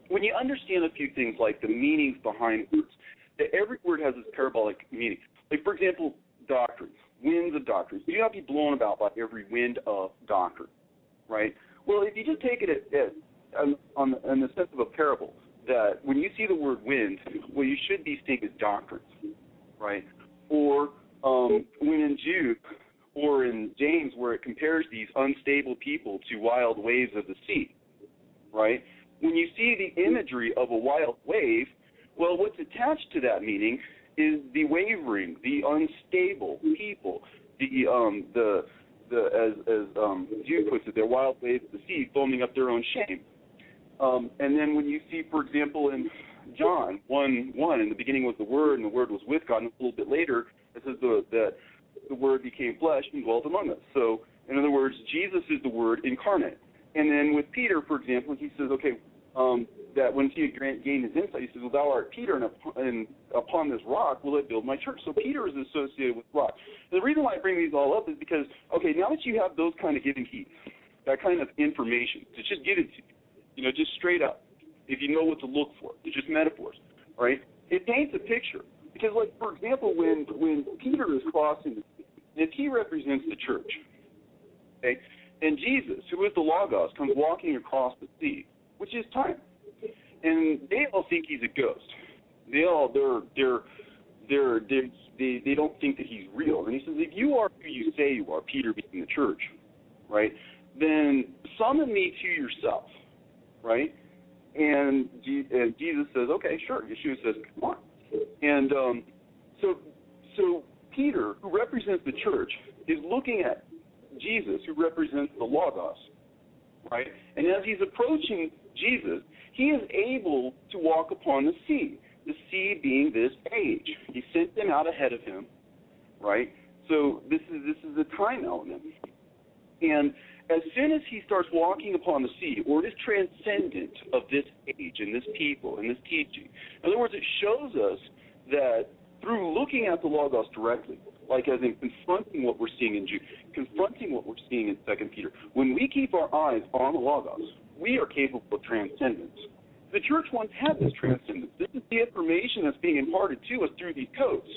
when you understand a few things like the meanings behind words, that every word has its parabolic meaning. Like, for example, doctrines, winds of doctrines. You do not be blown about by every wind of doctrine, right? Well, if you just take it in the sense of a parable, that when you see the word wind, what you should be thinking is doctrines, right? Or when in Jude or in James, where it compares these unstable people to wild waves of the sea, right? When you see the imagery of a wild wave, well, what's attached to that meaning is the wavering, the unstable people, as Jude puts it, they're wild waves of the sea foaming up their own shame. And then when you see, for example, in John 1:1, in the beginning was the Word, and the Word was with God, and a little bit later it says that the Word became flesh and dwelt among us. So, in other words, Jesus is the Word incarnate. And then with Peter, for example, he says, okay, that when he gained his insight, he says, well, thou art Peter, and upon this rock will I build my church. So Peter is associated with rock. And the reason why I bring these all up is because, okay, now that you have those kind of given keys, that kind of information, to just give it to you, you know, just straight up, if you know what to look for. It's just metaphors, right? It paints a picture. Because, like, for example, when Peter is crossing the sea, if he represents the church, okay, and Jesus, who is the Logos, comes walking across the sea, which is time, and they all think he's a ghost. They don't think that he's real. And he says, if you are who you say you are, Peter being the church, right, then summon me to yourself. Right? And Jesus says, okay, sure. Yeshua says, come on. And so Peter, who represents the church, is looking at Jesus, who represents the Logos, right? And as he's approaching Jesus, he is able to walk upon the sea being this age. He sent them out ahead of him, right? So this is a time element. And as soon as he starts walking upon the sea, or it is transcendent of this age and this people and this teaching, in other words, it shows us that through looking at the Logos directly, like as in confronting what we're seeing in Jude, confronting what we're seeing in 2 Peter. When we keep our eyes on the Logos, we are capable of transcendence. The church once had this transcendence. This is the information that's being imparted to us through these codes.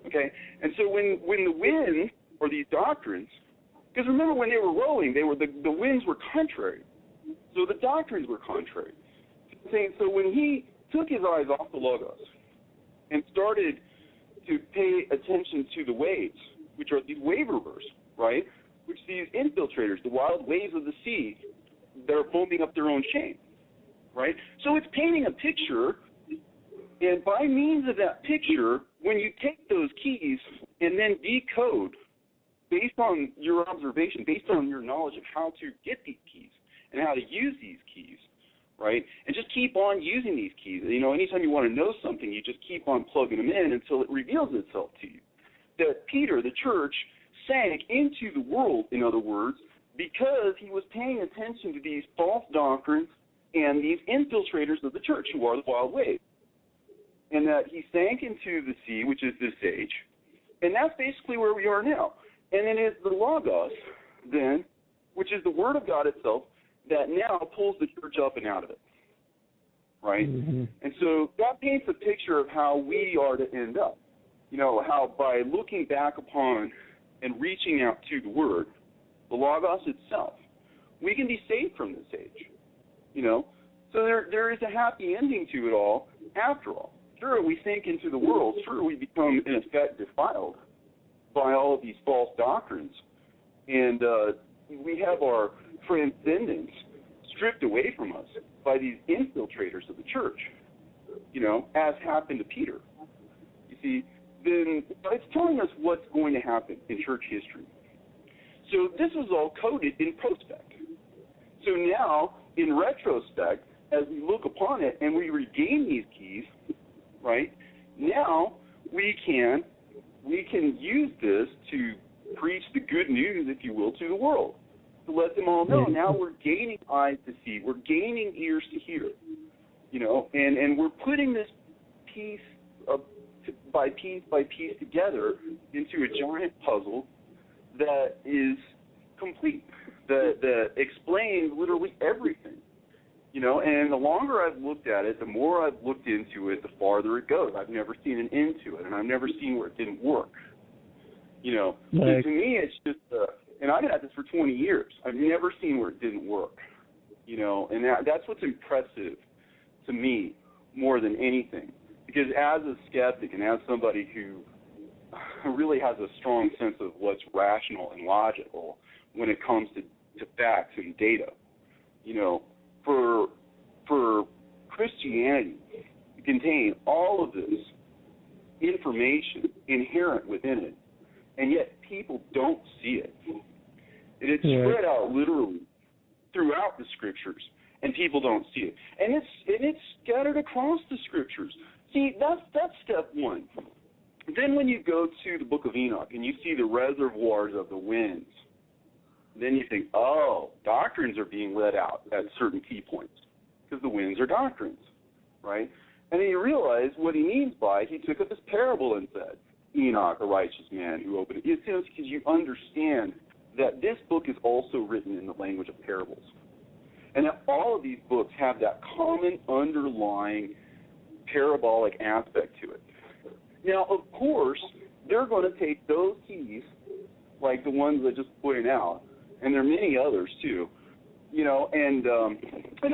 Okay? And so when the wind, or these doctrines, because remember when they were rolling, the winds were contrary. So the doctrines were contrary. So when he took his eyes off the Logos and started to pay attention to the waves, which are these waverers, right? Which these infiltrators, the wild waves of the sea, they're foaming up their own shame, right? So it's painting a picture, and by means of that picture, when you take those keys and then decode based on your observation, based on your knowledge of how to get these keys and how to use these keys, right? And just keep on using these keys. You know, anytime you want to know something, you just keep on plugging them in until it reveals itself to you. That Peter, the church, sank into the world, in other words, because he was paying attention to these false doctrines and these infiltrators of the church who are the wild waves. And that he sank into the sea, which is this age, and that's basically where we are now. And then it's the Logos, then, which is the Word of God itself, that now pulls the church up and out of it, right? Mm-hmm. And so that paints a picture of how we are to end up. You know, how by looking back upon and reaching out to the Word, the Logos itself, we can be saved from this age, you know? So there is a happy ending to it all after all. Sure, we sink into the world. Sure, we become, in effect, defiled by all of these false doctrines. And we have our transcendence stripped away from us by these infiltrators of the church, you know, as happened to Peter. You see, then it's telling us what's going to happen in church history. So this was all coded in prospect. So now, in retrospect, as we look upon it and we regain these keys, right, now we can use this to preach the good news, if you will, to the world, to let them all know. Now we're gaining eyes to see, we're gaining ears to hear, you know, and we're putting this piece by piece together into a giant puzzle that is complete, that explains literally everything, you know. And the longer I've looked at it, the more I've looked into it, the farther it goes. I've never seen an end to it, and I've never seen where it didn't work. You know, so to me, it's just, and I've been at this for 20 years. I've never seen where it didn't work, you know, and that's what's impressive to me more than anything. Because as a skeptic and as somebody who really has a strong sense of what's rational and logical when it comes to facts and data, you know, for Christianity to contain all of this information inherent within it, and yet people don't see it. And it's spread out literally throughout the Scriptures, and people don't see it. And it's scattered across the Scriptures. See, that's step one. Then when you go to the book of Enoch and you see the reservoirs of the winds, then you think, oh, doctrines are being let out at certain key points because the winds are doctrines, right? And then you realize what he means by, he took up this parable and said, Enoch, a righteous man who opened it. It's because you understand that this book is also written in the language of parables. And that all of these books have that common underlying parabolic aspect to it. Now, of course, they're going to take those keys, like the ones I just pointed out, and there are many others too, you know, and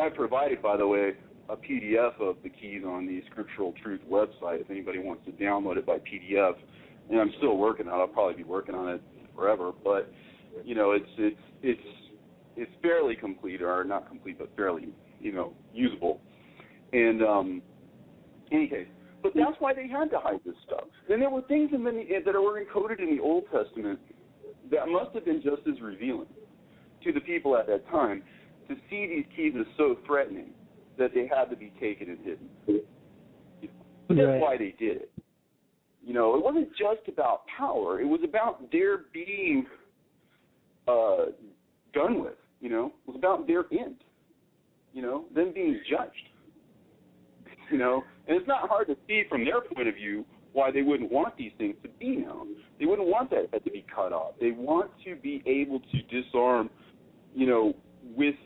I provided, by the way, a PDF of the keys on the Scriptural Truth website if anybody wants to download it by PDF. And I'm still working on it. I'll probably be working on it forever, but you know, it's fairly complete, or not complete, but fairly, you know, usable. And in any case, but that's why they had to hide this stuff. Then there were things that were encoded in the Old Testament that must have been just as revealing to the people at that time to see these keys as so threatening that they had to be taken and hidden. But that's why they did it. You know, it wasn't just about power. It was about their being done with, you know. It was about their end, you know, them being judged, you know. And it's not hard to see from their point of view why they wouldn't want these things to be known. They wouldn't want that to be cut off. They want to be able to disarm, with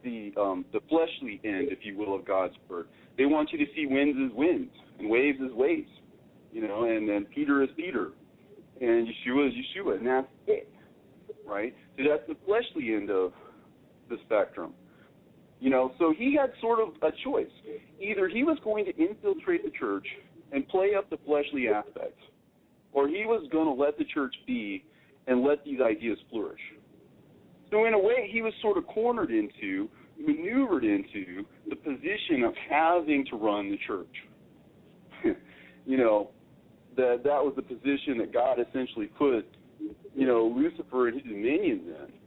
the fleshly end, if you will, of God's word. They want you to see winds as winds and waves as waves, and then Peter is Peter and Yeshua is Yeshua, and that's it, right? So that's the fleshly end of the spectrum. So he had sort of a choice. Either he was going to infiltrate the church and play up the fleshly aspects, or he was going to let the church be and let these ideas flourish. So in a way, he was sort of maneuvered into the position of having to run the church. That was the position that God essentially put, Lucifer and his dominions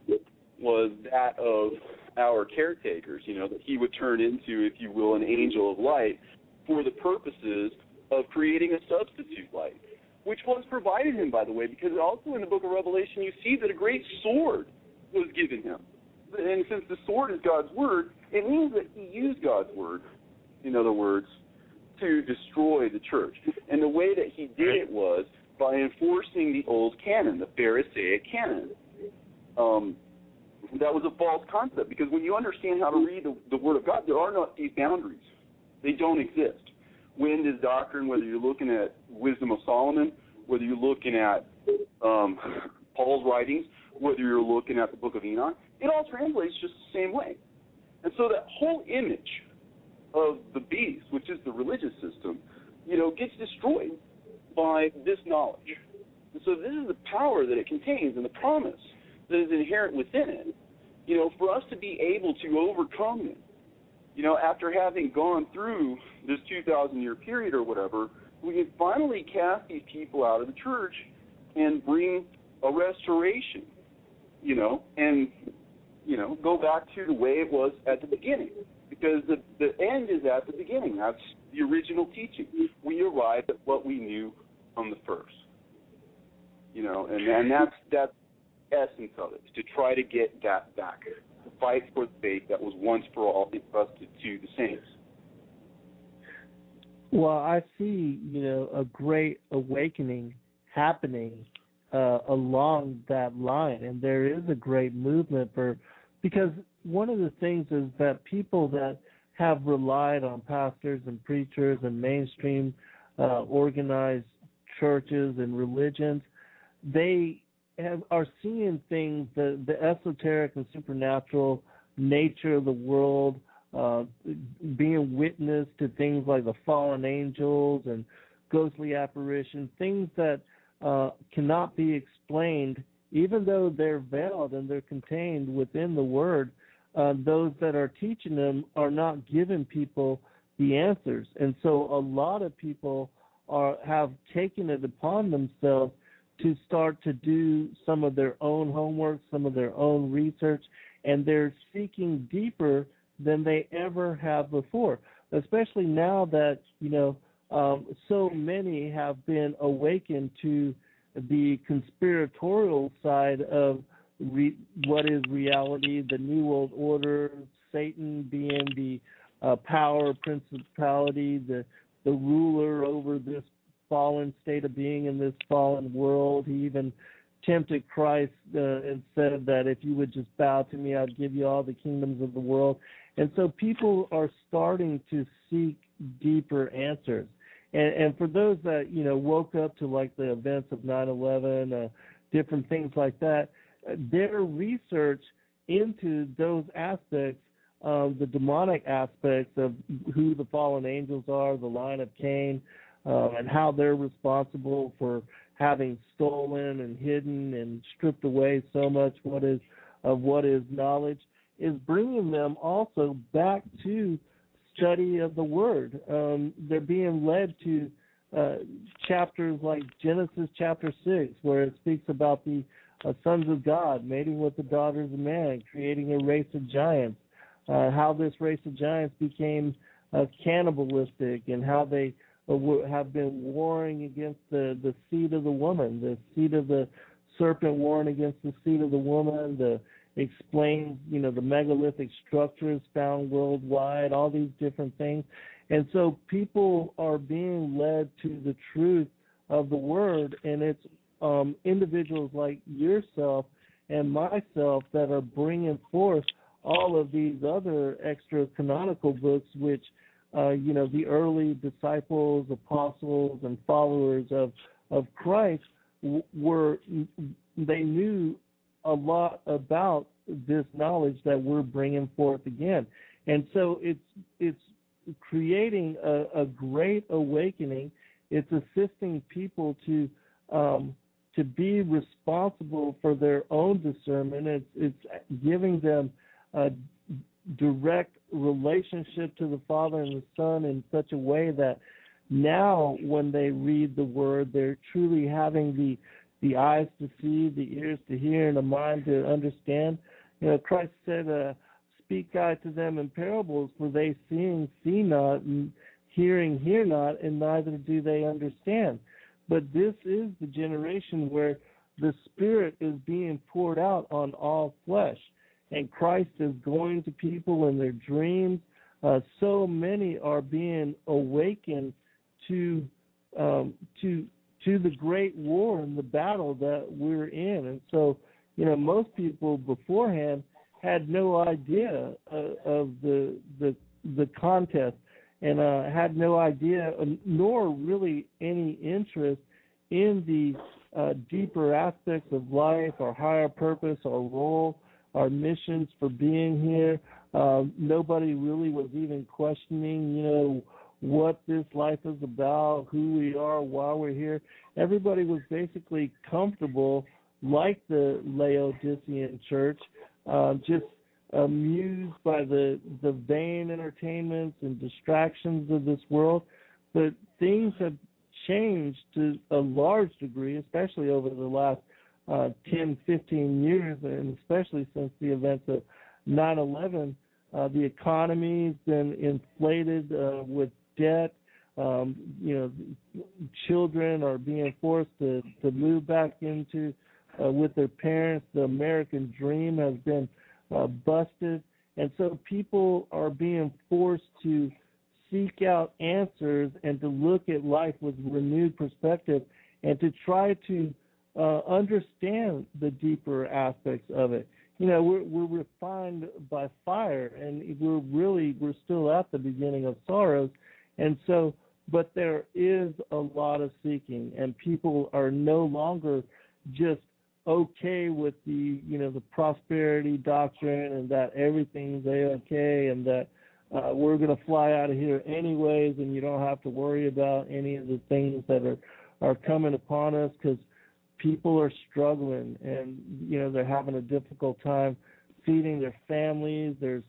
in, was that of our caretakers, that he would turn into, if you will, an angel of light for the purposes of creating a substitute light, which was provided him, by the way, because also in the book of Revelation you see that a great sword was given him. And since the sword is God's word, it means that he used God's word, in other words, to destroy the church. And the way that he did it was by enforcing the old canon, the Pharisaic canon. That was a false concept, because when you understand how to read the Word of God, there are not these boundaries. They don't exist. Wind is doctrine, whether you're looking at Wisdom of Solomon, whether you're looking at Paul's writings, whether you're looking at the Book of Enoch, it all translates just the same way. And so that whole image of the beast, which is the religious system, gets destroyed by this knowledge. And so this is the power that it contains and the promise that is inherent within it, for us to be able to overcome it. After having gone through this 2,000-year period or whatever, we can finally cast these people out of the church and bring a restoration, and, go back to the way it was at the beginning. Because the end is at the beginning. That's the original teaching. We arrived at what we knew from the first. And that's essence of it, to try to get that back, to fight for the faith that was once for all entrusted to the saints. Well, I see, a great awakening happening along that line, and there is a great movement because one of the things is that people that have relied on pastors and preachers and mainstream organized churches and religions, they are seeing things, the esoteric and supernatural nature of the world, being witness to things like the fallen angels and ghostly apparitions, things that cannot be explained, even though they're veiled and they're contained within the Word. Those that are teaching them are not giving people the answers. And so a lot of people have taken it upon themselves to start to do some of their own homework, some of their own research, and they're seeking deeper than they ever have before, especially now that, so many have been awakened to the conspiratorial side of what is reality, the New World Order, Satan being the power, principality, the ruler over this fallen state of being in this fallen world. He even tempted Christ and said that if you would just bow to me, I'd give you all the kingdoms of the world. And so people are starting to seek deeper answers. And for those that, woke up to like the events of 9/11, different things like that, their research into those aspects, the demonic aspects of who the fallen angels are, the line of Cain, and how they're responsible for having stolen and hidden and stripped away so much what is knowledge, is bringing them also back to study of the Word. They're being led to chapters like Genesis chapter 6, where it speaks about the sons of God mating with the daughters of man, creating a race of giants, how this race of giants became cannibalistic, and how they have been warring against the seed of the woman, the seed of the serpent warring against the seed of the woman, explains, the megalithic structures found worldwide, all these different things. And so people are being led to the truth of the Word, and it's individuals like yourself and myself that are bringing forth all of these other extra canonical books, which the early disciples, apostles, and followers of Christ they knew a lot about this knowledge that we're bringing forth again. And so it's creating a great awakening. It's assisting people to be responsible for their own discernment. It's giving them a direct relationship to the Father and the Son in such a way that now when they read the Word, they're truly having the eyes to see, the ears to hear, and a mind to understand. Christ said, speak I to them in parables, for they seeing see not, and hearing hear not, and neither do they understand. But this is the generation where the Spirit is being poured out on all flesh, and Christ is going to people in their dreams. So many are being awakened to the great war and the battle that we're in. And so, most people beforehand had no idea of the contest, and had no idea, nor really any interest in the deeper aspects of life, our higher purpose, our role, our missions for being here. Nobody really was even questioning, what this life is about, who we are, why we're here. Everybody was basically comfortable, like the Laodicean church, just amused by the vain entertainments and distractions of this world. But things have changed to a large degree, especially over the last 10, 15 years, and especially since the events of 9/11. The economy's been inflated with debt. Children are being forced to move back into with their parents. The American dream has been busted, and so people are being forced to seek out answers and to look at life with renewed perspective and to try to understand the deeper aspects of it. We're refined by fire, and we're still at the beginning of sorrows. And so, but there is a lot of seeking, and people are no longer just okay with the prosperity doctrine and that everything's okay and that we're going to fly out of here anyways, and you don't have to worry about any of the things that are coming upon us, because people are struggling, and they're having a difficult time feeding their families. There's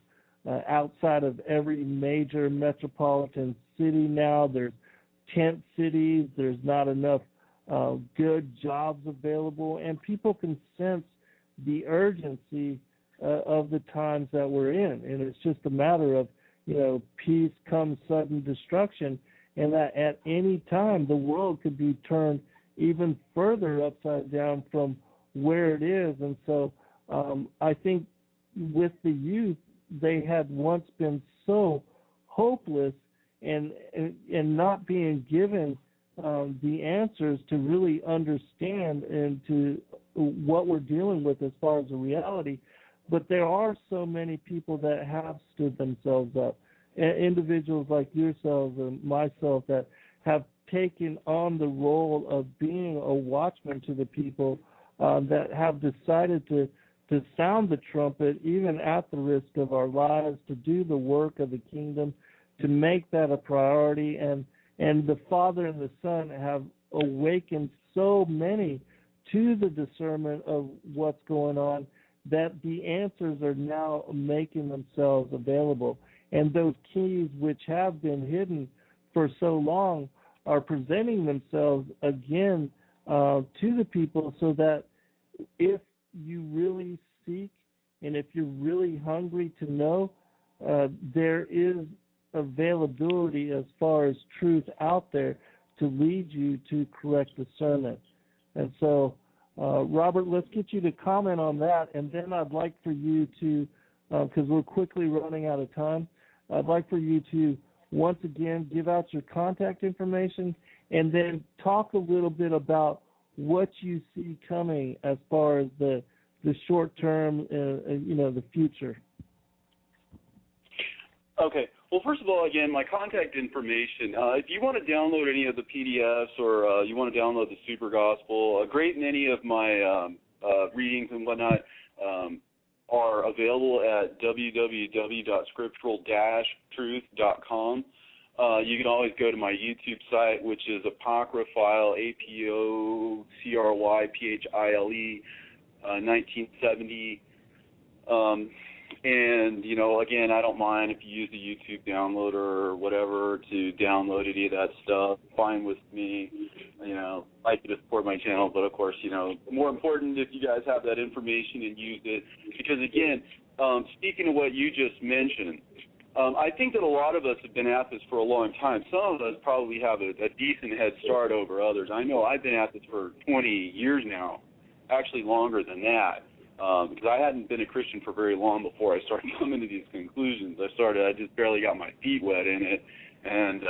outside of every major metropolitan city now, there's tent cities. There's not enough good jobs available, and people can sense the urgency of the times that we're in, and it's just a matter of peace comes sudden destruction, and that at any time the world could be turned even further upside down from where it is. And so I think with the youth, they had once been so hopeless and not being given the answers to really understand and to what we're dealing with as far as the reality. But there are so many people that have stood themselves up, individuals like yourselves and myself that have taken on the role of being a watchman to the people, that have decided to sound the trumpet, even at the risk of our lives, to do the work of the kingdom, to make that a priority. And the Father and the Son have awakened so many to the discernment of what's going on that the answers are now making themselves available. And those keys which have been hidden for so long are presenting themselves again to the people, so that if you really seek and if you're really hungry to know, there is availability as far as truth out there to lead you to correct discernment. And so, Robert, let's get you to comment on that, and then I'd like for you to, because we're quickly running out of time, I'd like for you to once again give out your contact information and then talk a little bit about what you see coming as far as the short term, the future. Okay. Well, first of all, again, my contact information. If you want to download any of the PDFs or you want to download the Super Gospel, a great many of my readings and whatnot are available at www.scriptural-truth.com. You can always go to my YouTube site, which is Apocryphile, APOCRYPHILE, 1970. And, again, I don't mind if you use the YouTube downloader or whatever to download any of that stuff. Fine with me. I like to support my channel, but, of course, more important if you guys have that information and use it. Because, again, speaking of what you just mentioned, I think that a lot of us have been at this for a long time. Some of us probably have a decent head start over others. I know I've been at this for 20 years now, actually longer than that. Because I hadn't been a Christian for very long before I started coming to these conclusions. I just barely got my feet wet in it, and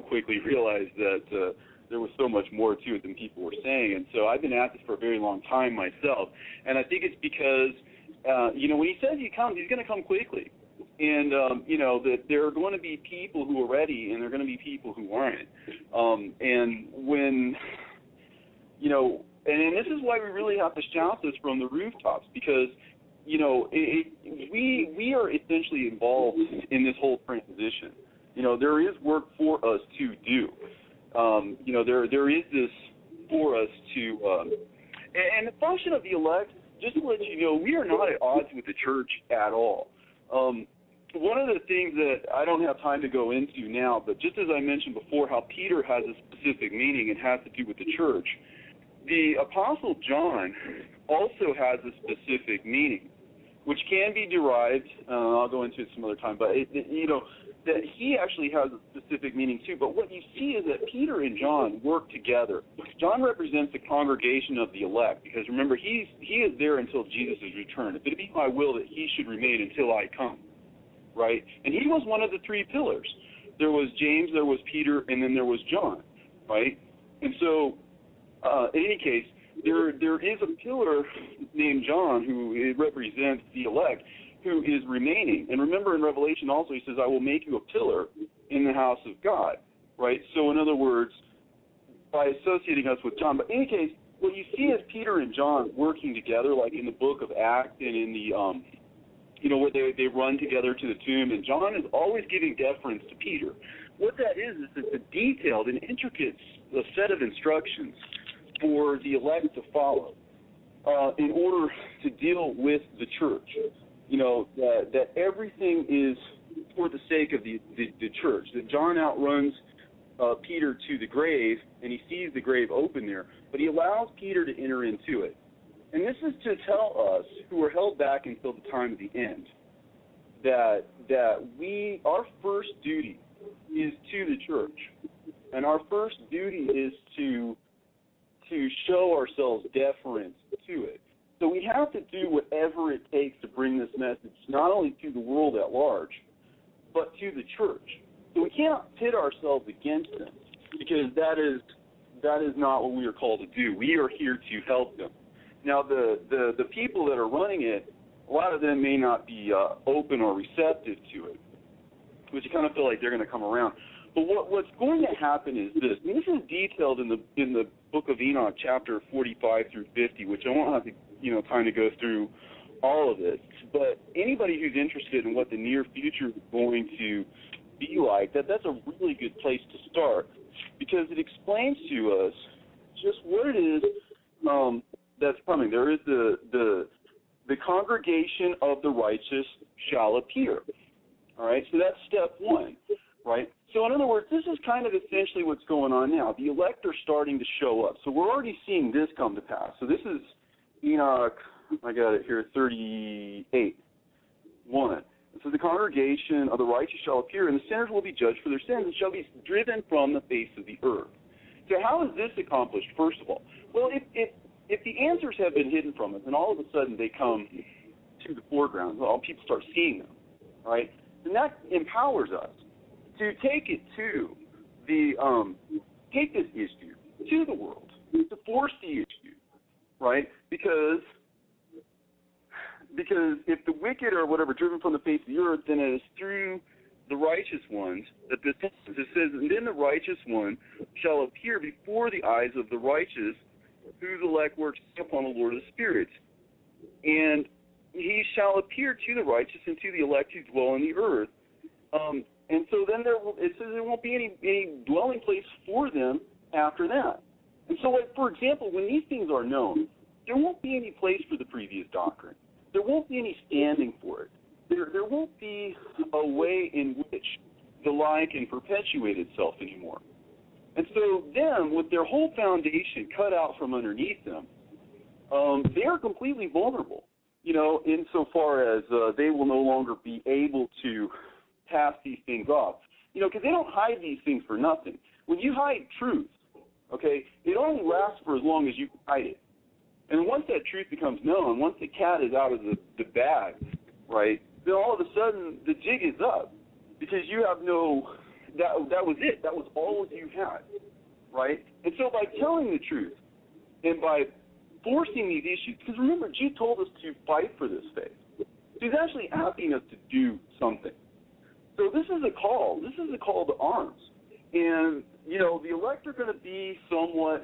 quickly realized that there was so much more to it than people were saying. And so I've been at this for a very long time myself. And I think it's because when he says he comes, he's going to come quickly. And that there are going to be people who are ready, and there are going to be people who aren't. And when And this is why we really have to shout this from the rooftops, because, we are essentially involved in this whole transition. There is work for us to do. There is this for us to, and the function of the elect, just to let you know, we are not at odds with the church at all. One of the things that I don't have time to go into now, but just as I mentioned before, how Peter has a specific meaning and has to do with the church, the Apostle John also has a specific meaning, which can be derived, I'll go into it some other time, but, that he actually has a specific meaning too. But what you see is that Peter and John work together. John represents the congregation of the elect, because remember, he is there until Jesus' return. If it be my will that he should remain until I come, right? And he was one of the three pillars. There was James, there was Peter, and then there was John, right? And so, in any case, there is a pillar named John who represents the elect, who is remaining. And remember in Revelation also he says, I will make you a pillar in the house of God, right? So in other words, by associating us with John. But in any case, what you see is Peter and John working together, like in the book of Acts and in the, where they run together to the tomb. And John is always giving deference to Peter. What that is it's a detailed and intricate set of instructions for the elect to follow in order to deal with the church. That everything is for the sake of the church. That John outruns Peter to the grave, and he sees the grave open there, but he allows Peter to enter into it. And this is to tell us, who are held back until the time of the end, that our first duty is to the church, and our first duty is to show ourselves deference to it. So we have to do whatever it takes to bring this message not only to the world at large, but to the church. So we cannot pit ourselves against them, because that is not what we are called to do. We are here to help them. Now, the people that are running it, a lot of them may not be open or receptive to it, which you kind of feel like they're going to come around. But what's going to happen is this, and this is detailed in the book of Enoch, chapter 45 through 50, which I won't have time to go through all of it. But anybody who's interested in what the near future is going to be like, that's a really good place to start, because it explains to us just what it is that's coming. There is the congregation of the righteous shall appear. All right, so that's step one, right? So in other words, this is kind of essentially what's going on now. The elect are starting to show up. So we're already seeing this come to pass. So this is Enoch, I got it here, 38:1. So the congregation of the righteous shall appear, and the sinners will be judged for their sins and shall be driven from the face of the earth. So how is this accomplished, first of all? Well, if the answers have been hidden from us, and all of a sudden they come to the foreground, well, people start seeing them, right? Then that empowers us to take it to the take this issue to the world, to force the issue, right? Because if the wicked are whatever driven from the face of the earth, then it is through the righteous ones that this happens. It says, and then the righteous one shall appear before the eyes of the righteous, whose elect works upon the Lord of the spirits. And he shall appear to the righteous and to the elect who dwell in the earth. And so then it says there won't be any dwelling place for them after that. And so, like, for example, when these things are known, there won't be any place for the previous doctrine. There won't be any standing for it. There won't be a way in which the lie can perpetuate itself anymore. And so them, with their whole foundation cut out from underneath them, they are completely vulnerable, insofar as they will no longer be able to pass these things off. Because they don't hide these things for nothing. When you hide truth, okay, it only lasts for as long as you can hide it. And once that truth becomes known, once the cat is out of the bag, right, then all of a sudden the jig is up, because you have that was it. That was all you had, right? And so by telling the truth and by forcing these issues, because remember, Jude told us to fight for this faith. He's actually asking us to do something. So this is a call. This is a call to arms. And, the elect are going to be somewhat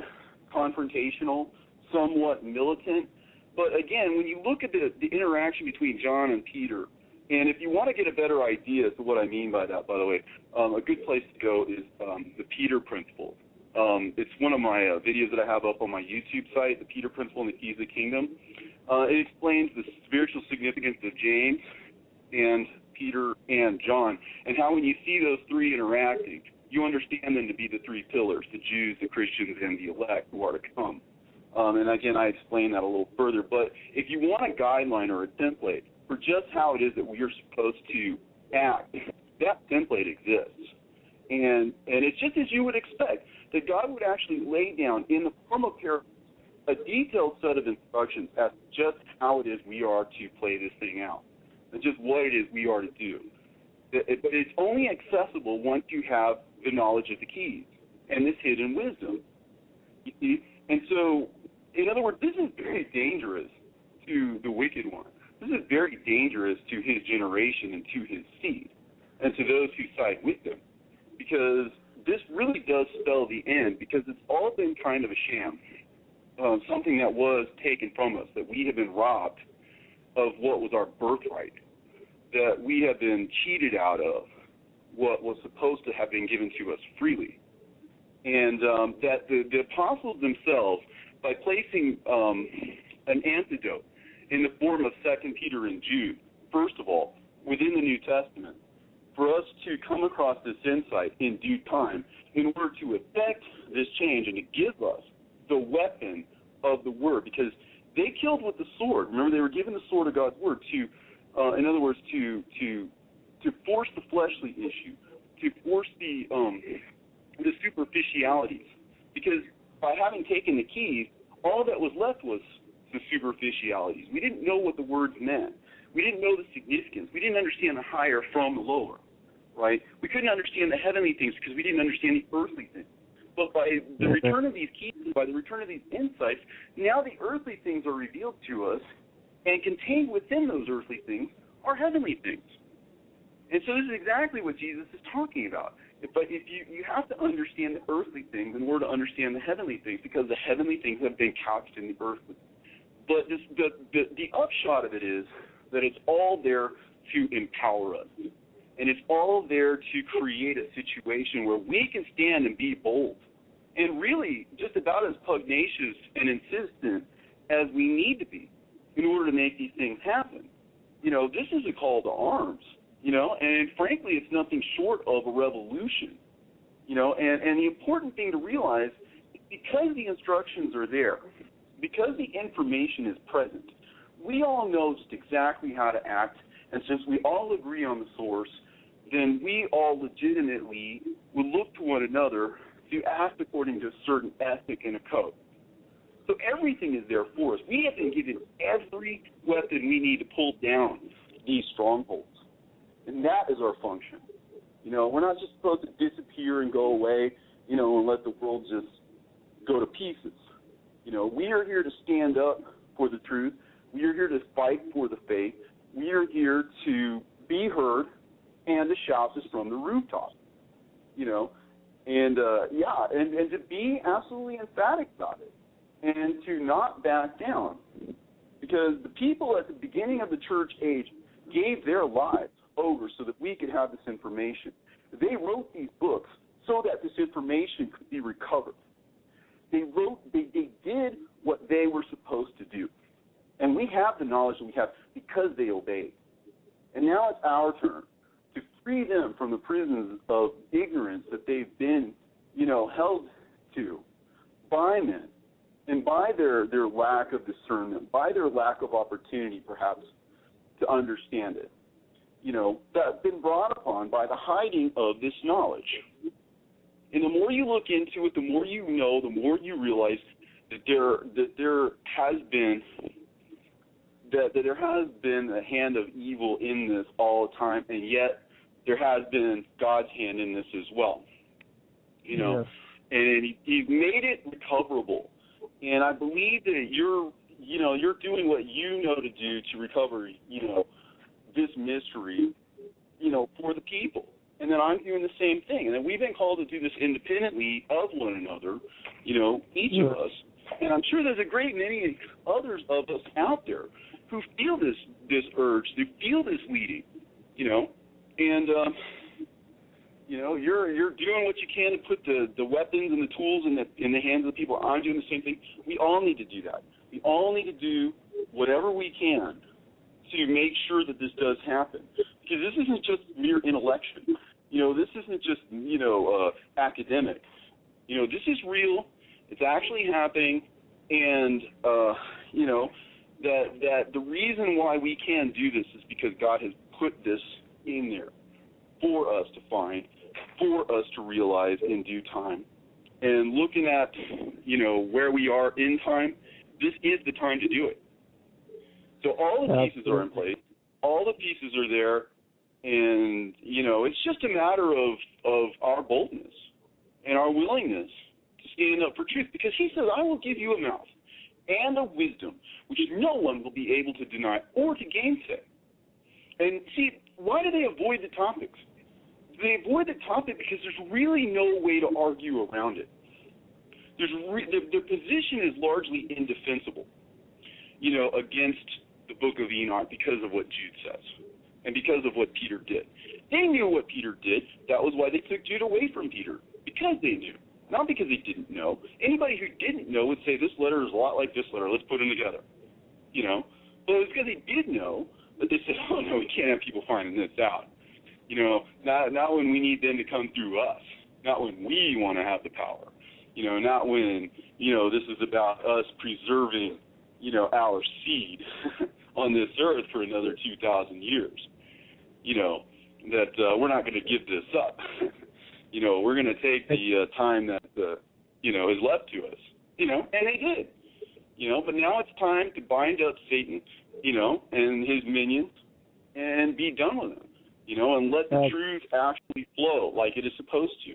confrontational, somewhat militant. But, again, when you look at the interaction between John and Peter, and if you want to get a better idea as to what I mean by that, by the way, a good place to go is the Peter Principle. It's one of my videos that I have up on my YouTube site, the Peter Principle and the Keys of the Kingdom. It explains the spiritual significance of James and Peter and John, and how when you see those three interacting, you understand them to be the three pillars, the Jews, the Christians, and the elect who are to come. And again, I explain that a little further. But if you want a guideline or a template for just how it is that we are supposed to act, that template exists. And it's just as you would expect, that God would actually lay down in the form of parables a detailed set of instructions as to just how it is we are to play this thing out, and just what it is we are to do. But it's only accessible once you have the knowledge of the keys and this hidden wisdom. You see? And so, in other words, this is very dangerous to the wicked one. This is very dangerous to his generation and to his seed and to those who side with them, because this really does spell the end, because it's all been kind of a sham, something that was taken from us, that we have been robbed of what was our birthright, that we have been cheated out of what was supposed to have been given to us freely. And that the apostles themselves, by placing an antidote in the form of 2 Peter and Jude, first of all, within the New Testament, for us to come across this insight in due time in order to effect this change and to give us the weapon of the word, because they killed with the sword. Remember, they were given the sword of God's word to, in other words, to force the fleshly issue, to force the superficialities. Because by having taken the keys, all that was left was the superficialities. We didn't know what the words meant. We didn't know the significance. We didn't understand the higher from the lower, right? We couldn't understand the heavenly things because we didn't understand the earthly things. But by the return of these keys, by the return of these insights, now the earthly things are revealed to us, and contained within those earthly things are heavenly things. And so this is exactly what Jesus is talking about. But if you have to understand the earthly things in order to understand the heavenly things, because the heavenly things have been couched in the earthly. But the upshot of it is that it's all there to empower us. And it's all there to create a situation where we can stand and be bold, and really just about as pugnacious and insistent as we need to be in order to make these things happen. This is a call to arms, and frankly, it's nothing short of a revolution, and the important thing to realize is because the instructions are there, because the information is present, we all know just exactly how to act, and since we all agree on the source, then we all legitimately will look to one another to act according to a certain ethic and a code. So everything is there for us. We have been given every weapon we need to pull down these strongholds, and that is our function. We're not just supposed to disappear and go away and let the world just go to pieces. We are here to stand up for the truth. We are here to fight for the faith. We are here to be heard and to shout this from the rooftop, and to be absolutely emphatic about it and to not back down, because the people at the beginning of the church age gave their lives over so that we could have this information. They wrote these books so that this information could be recovered. They did what they were supposed to do. And we have the knowledge that we have because they obeyed. And now it's our turn to free them from the prisons of ignorance that they've been, held to by men and by their lack of discernment, by their lack of opportunity, perhaps, to understand it. That's been brought upon by the hiding of this knowledge. And the more you look into it, the more you know, the more you realize that there has been a hand of evil in this all the time, and yet there has been God's hand in this as well. Yes. And He's made it recoverable. And I believe that you're doing what you know to do to recover, this mystery, for the people. And then I'm doing the same thing. And then we've been called to do this independently of one another, each of us. And I'm sure there's a great many others of us out there who feel this urge, who feel this leading, and you're doing what you can to put the weapons and the tools in the hands of the people. I'm doing the same thing. We all need to do that. We all need to do whatever we can to make sure that this does happen, because this isn't just mere intellection. This isn't just academic. This is real. It's actually happening, and that the reason why we can do this is because God has put this in there for us to find, for us to realize in due time. And looking at, where we are in time, this is the time to do it. So all the pieces are in place. All the pieces are there. And, it's just a matter of our boldness and our willingness to stand up for truth. Because He says, I will give you a mouth and a wisdom which no one will be able to deny or to gainsay. And see, why do they avoid the topics? They avoid the topic because there's really no way to argue around it. Their position is largely indefensible, against the book of Enoch because of what Jude says and because of what Peter did. They knew what Peter did. That was why they took Jude away from Peter, because they knew, not because they didn't know. Anybody who didn't know would say, this letter is a lot like this letter. Let's put them together, But it was because they did know that they said, oh, no, we can't have people finding this out. Not when we need them to come through us, not when we want to have the power, not when, this is about us preserving, our seed on this earth for another 2,000 years, that we're not going to give this up. We're going to take the time that, is left to us, and they did, but now it's time to bind up Satan, and his minions and be done with them. And let the truth actually flow like it is supposed to.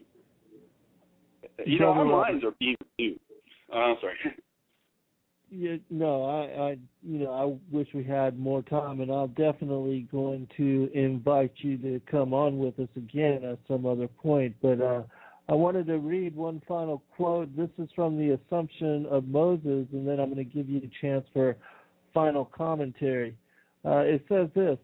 Our minds are being renewed. Sorry. Yeah, no, I wish we had more time, and I'm definitely going to invite you to come on with us again at some other point. But I wanted to read one final quote. This is from the Assumption of Moses, and then I'm going to give you a chance for final commentary. It says this: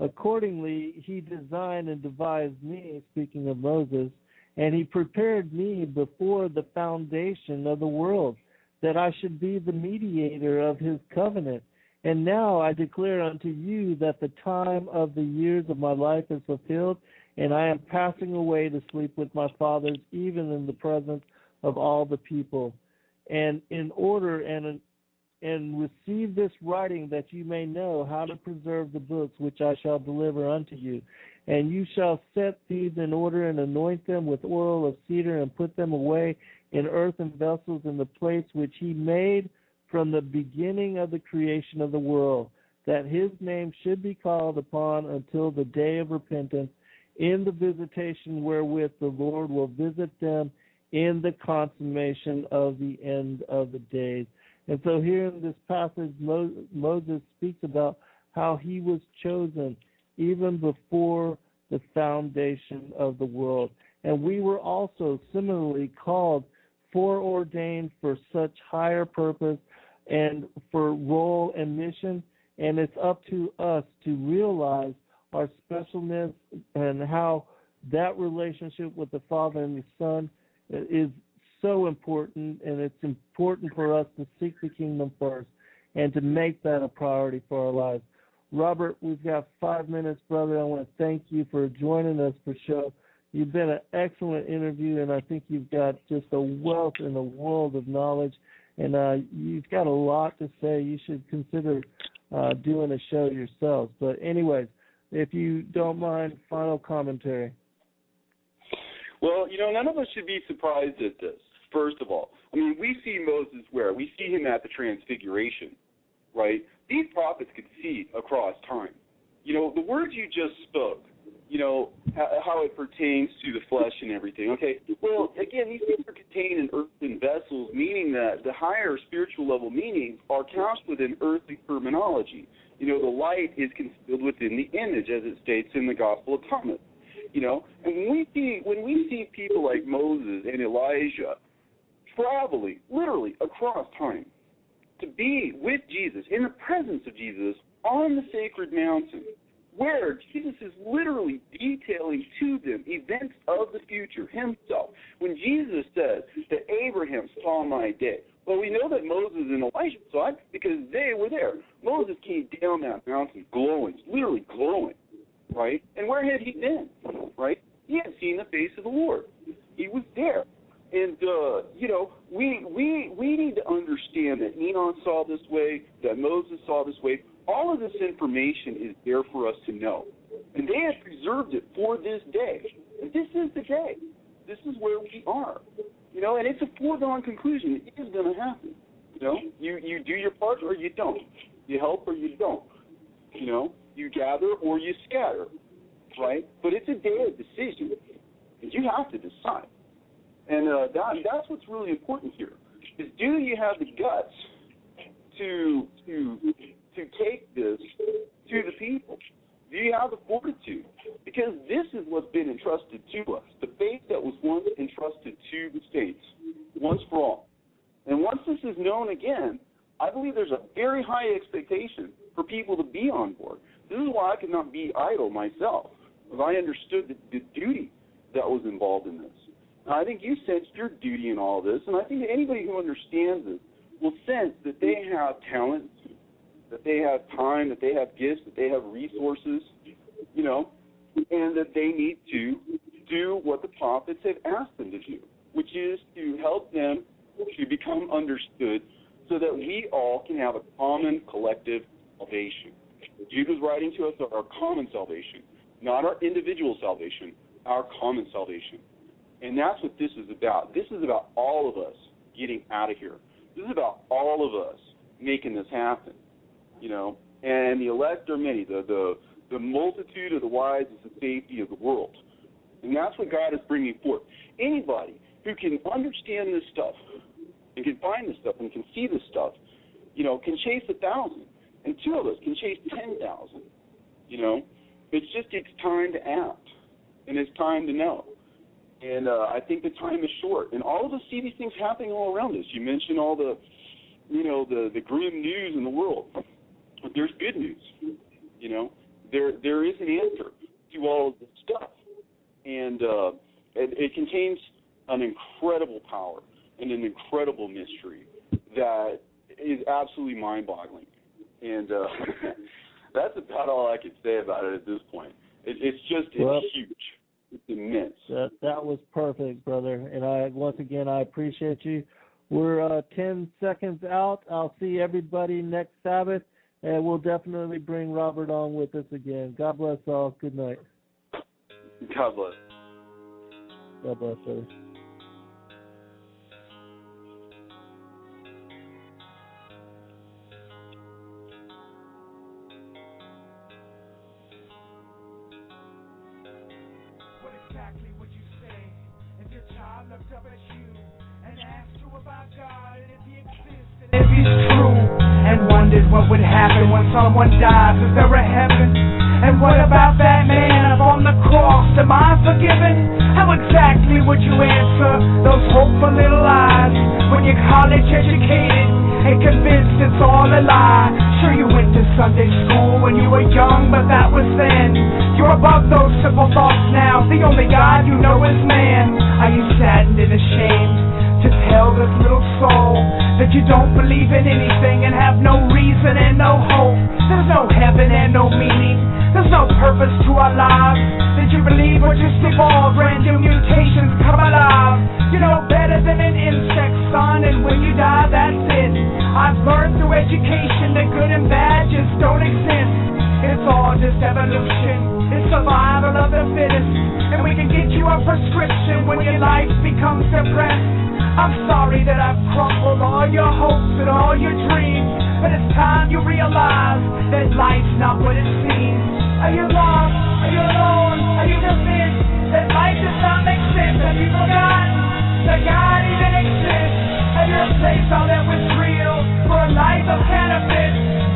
accordingly, He designed and devised me, speaking of Moses, and He prepared me before the foundation of the world, that I should be the mediator of His covenant. And now I declare unto you that the time of the years of my life is fulfilled, and I am passing away to sleep with my fathers, even in the presence of all the people. And in order and receive this writing, that you may know how to preserve the books which I shall deliver unto you. And you shall set these in order and anoint them with oil of cedar and put them away in earthen vessels in the place which He made from the beginning of the creation of the world, that His name should be called upon until the day of repentance, in the visitation wherewith the Lord will visit them in the consummation of the end of the days. And so here in this passage, Moses speaks about how he was chosen even before the foundation of the world. And we were also similarly called, foreordained for such higher purpose and for role and mission. And it's up to us to realize our specialness and how that relationship with the Father and the Son is so important, and it's important for us to seek the kingdom first and to make that a priority for our lives. Robert, we've got 5 minutes, brother. I want to thank you for joining us for the show. You've been an excellent interview, and I think you've got just a wealth in a world of knowledge, and you've got a lot to say. You should consider doing a show yourselves. But anyways, if you don't mind, final commentary. Well, none of us should be surprised at this, first of all. I mean, we see Moses where? We see him at the Transfiguration, right? These prophets could see across time. The words you just spoke, how it pertains to the flesh and everything, okay? Well, again, these things are contained in earthen vessels, meaning that the higher spiritual level meanings are couched within earthly terminology. The light is concealed within the image, as it states in the Gospel of Thomas. And when we see people like Moses and Elijah traveling literally across time to be with Jesus, in the presence of Jesus, on the sacred mountain, where Jesus is literally detailing to them events of the future himself. When Jesus said that Abraham saw my day, well, we know that Moses and Elijah saw it because they were there. Moses came down that mountain glowing, literally glowing, right? And where had he been, right? He had seen the face of the Lord. He was there. And, we need to understand that Enoch saw this way, that Moses saw this way. All of this information is there for us to know. And they have preserved it for this day. And this is the day. This is where we are. And it's a foregone conclusion. It is going to happen. You do your part or you don't. You help or you don't. You gather or you scatter, right? But it's a day of decision, and you have to decide. And that's what's really important here, is do you have the guts to take this to the people? Do you have the fortitude? Because this is what's been entrusted to us, the faith that was once entrusted to the saints, once for all. And once this is known again, I believe there's a very high expectation for people to be on board. This is why I could not be idle myself, because I understood the duty that was involved in this. And I think you sensed your duty in all this, and I think that anybody who understands this will sense that they have talent, that they have time, that they have gifts, that they have resources, and that they need to do what the prophets have asked them to do, which is to help them to become understood so that we all can have a common collective salvation. Jude was writing to us of our common salvation, not our individual salvation, our common salvation. And that's what this is about. This is about all of us getting out of here. This is about all of us making this happen, And the elect are many. The multitude of the wise is the safety of the world. And that's what God is bringing forth. Anybody who can understand this stuff and can find this stuff and can see this stuff, can chase 1,000. And 2 of us can chase 10,000, It's time to act, and it's time to know. And I think the time is short. And all of us see these things happening all around us. You mentioned all the grim news in the world. But there's good news, There is an answer to all of this stuff. And it contains an incredible power and an incredible mystery that is absolutely mind-boggling. And that's about all I can say about it at this point. It's huge. It's immense. That was perfect, brother. And once again, I appreciate you. We're 10 seconds out. I'll see everybody next Sabbath, and we'll definitely bring Robert on with us again. God bless all. Good night. God bless. God bless, brother. What exactly would you say if your child looked up at you and asked you about God and if He exists and if He's true, and wondered what would happen when someone dies. Is there a heaven? And what about that man up on the cross? Am I forgiven? How exactly would you answer those hopeful little lies when you're college educated and convinced it's all a lie? Sure, you went to Sunday school when you were young, but that was then. You're above those simple thoughts now. The only God you know is man. Are you saddened and ashamed to tell this little soul that you don't believe in anything and have no reason and no hope? There's no heaven and no meaning. There's no purpose to our lives. Did you believe we're just evolved, random mutations come alive? You know better than an insect, son, and when you die, that's it. I've learned through education that good and bad just don't exist. It's all just evolution. It's survival of the fittest. And we can get you a prescription when your life becomes depressed. I'm sorry that I've crumbled all your hopes and all your dreams, but it's time you realize that life's not what it seems. Are you lost? Are you alone? Are you convinced that life does not make sense? Have you forgotten that God even exists? Have you replaced all that was real for a life of cannabis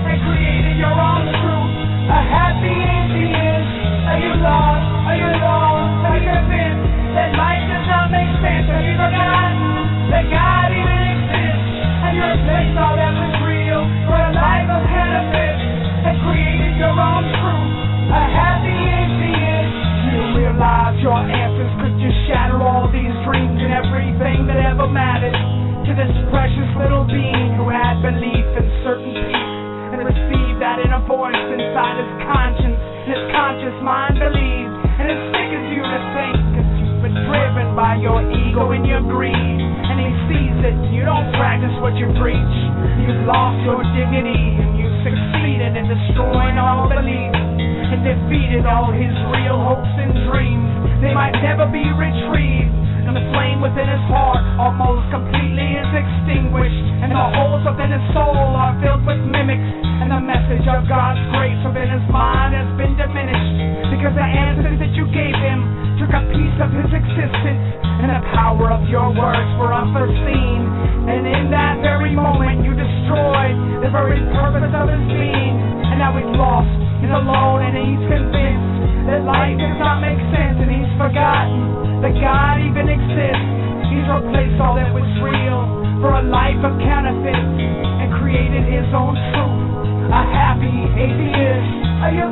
and created your own truth? A happy atheist? Are you lost? Are you alone? Are you convinced that life does not make sense? Have you forgotten that God even exists? Have you replaced all that was real for a life of cannabis and created your own truth? A happy atheist? You realize your answers could just shatter all these dreams and everything that ever mattered to this precious little being who had belief in certain peace and received that inner voice inside his conscience. His conscious mind believes, and it sickens you to think, 'cause you've been driven by your ego and your greed, and he sees that you don't practice what you preach. You've lost your dignity, and you've succeeded in destroying all beliefs and defeated all his real hopes and dreams. They might never be retrieved, and the flame within his heart almost completely is extinguished, and the holes within his soul are filled with mimics, and the message of God's grace within his mind has been diminished, because the answers that you gave him took a piece of his existence, and the power of your words were unforeseen, and in that very moment you destroyed the very purpose of his being, and now he's lost, he's alone, and he's convinced that life does not make sense, and he's forgotten that God even exists. He's replaced all that was real for a life of counterfeits and created his own truth. A happy atheist. Are you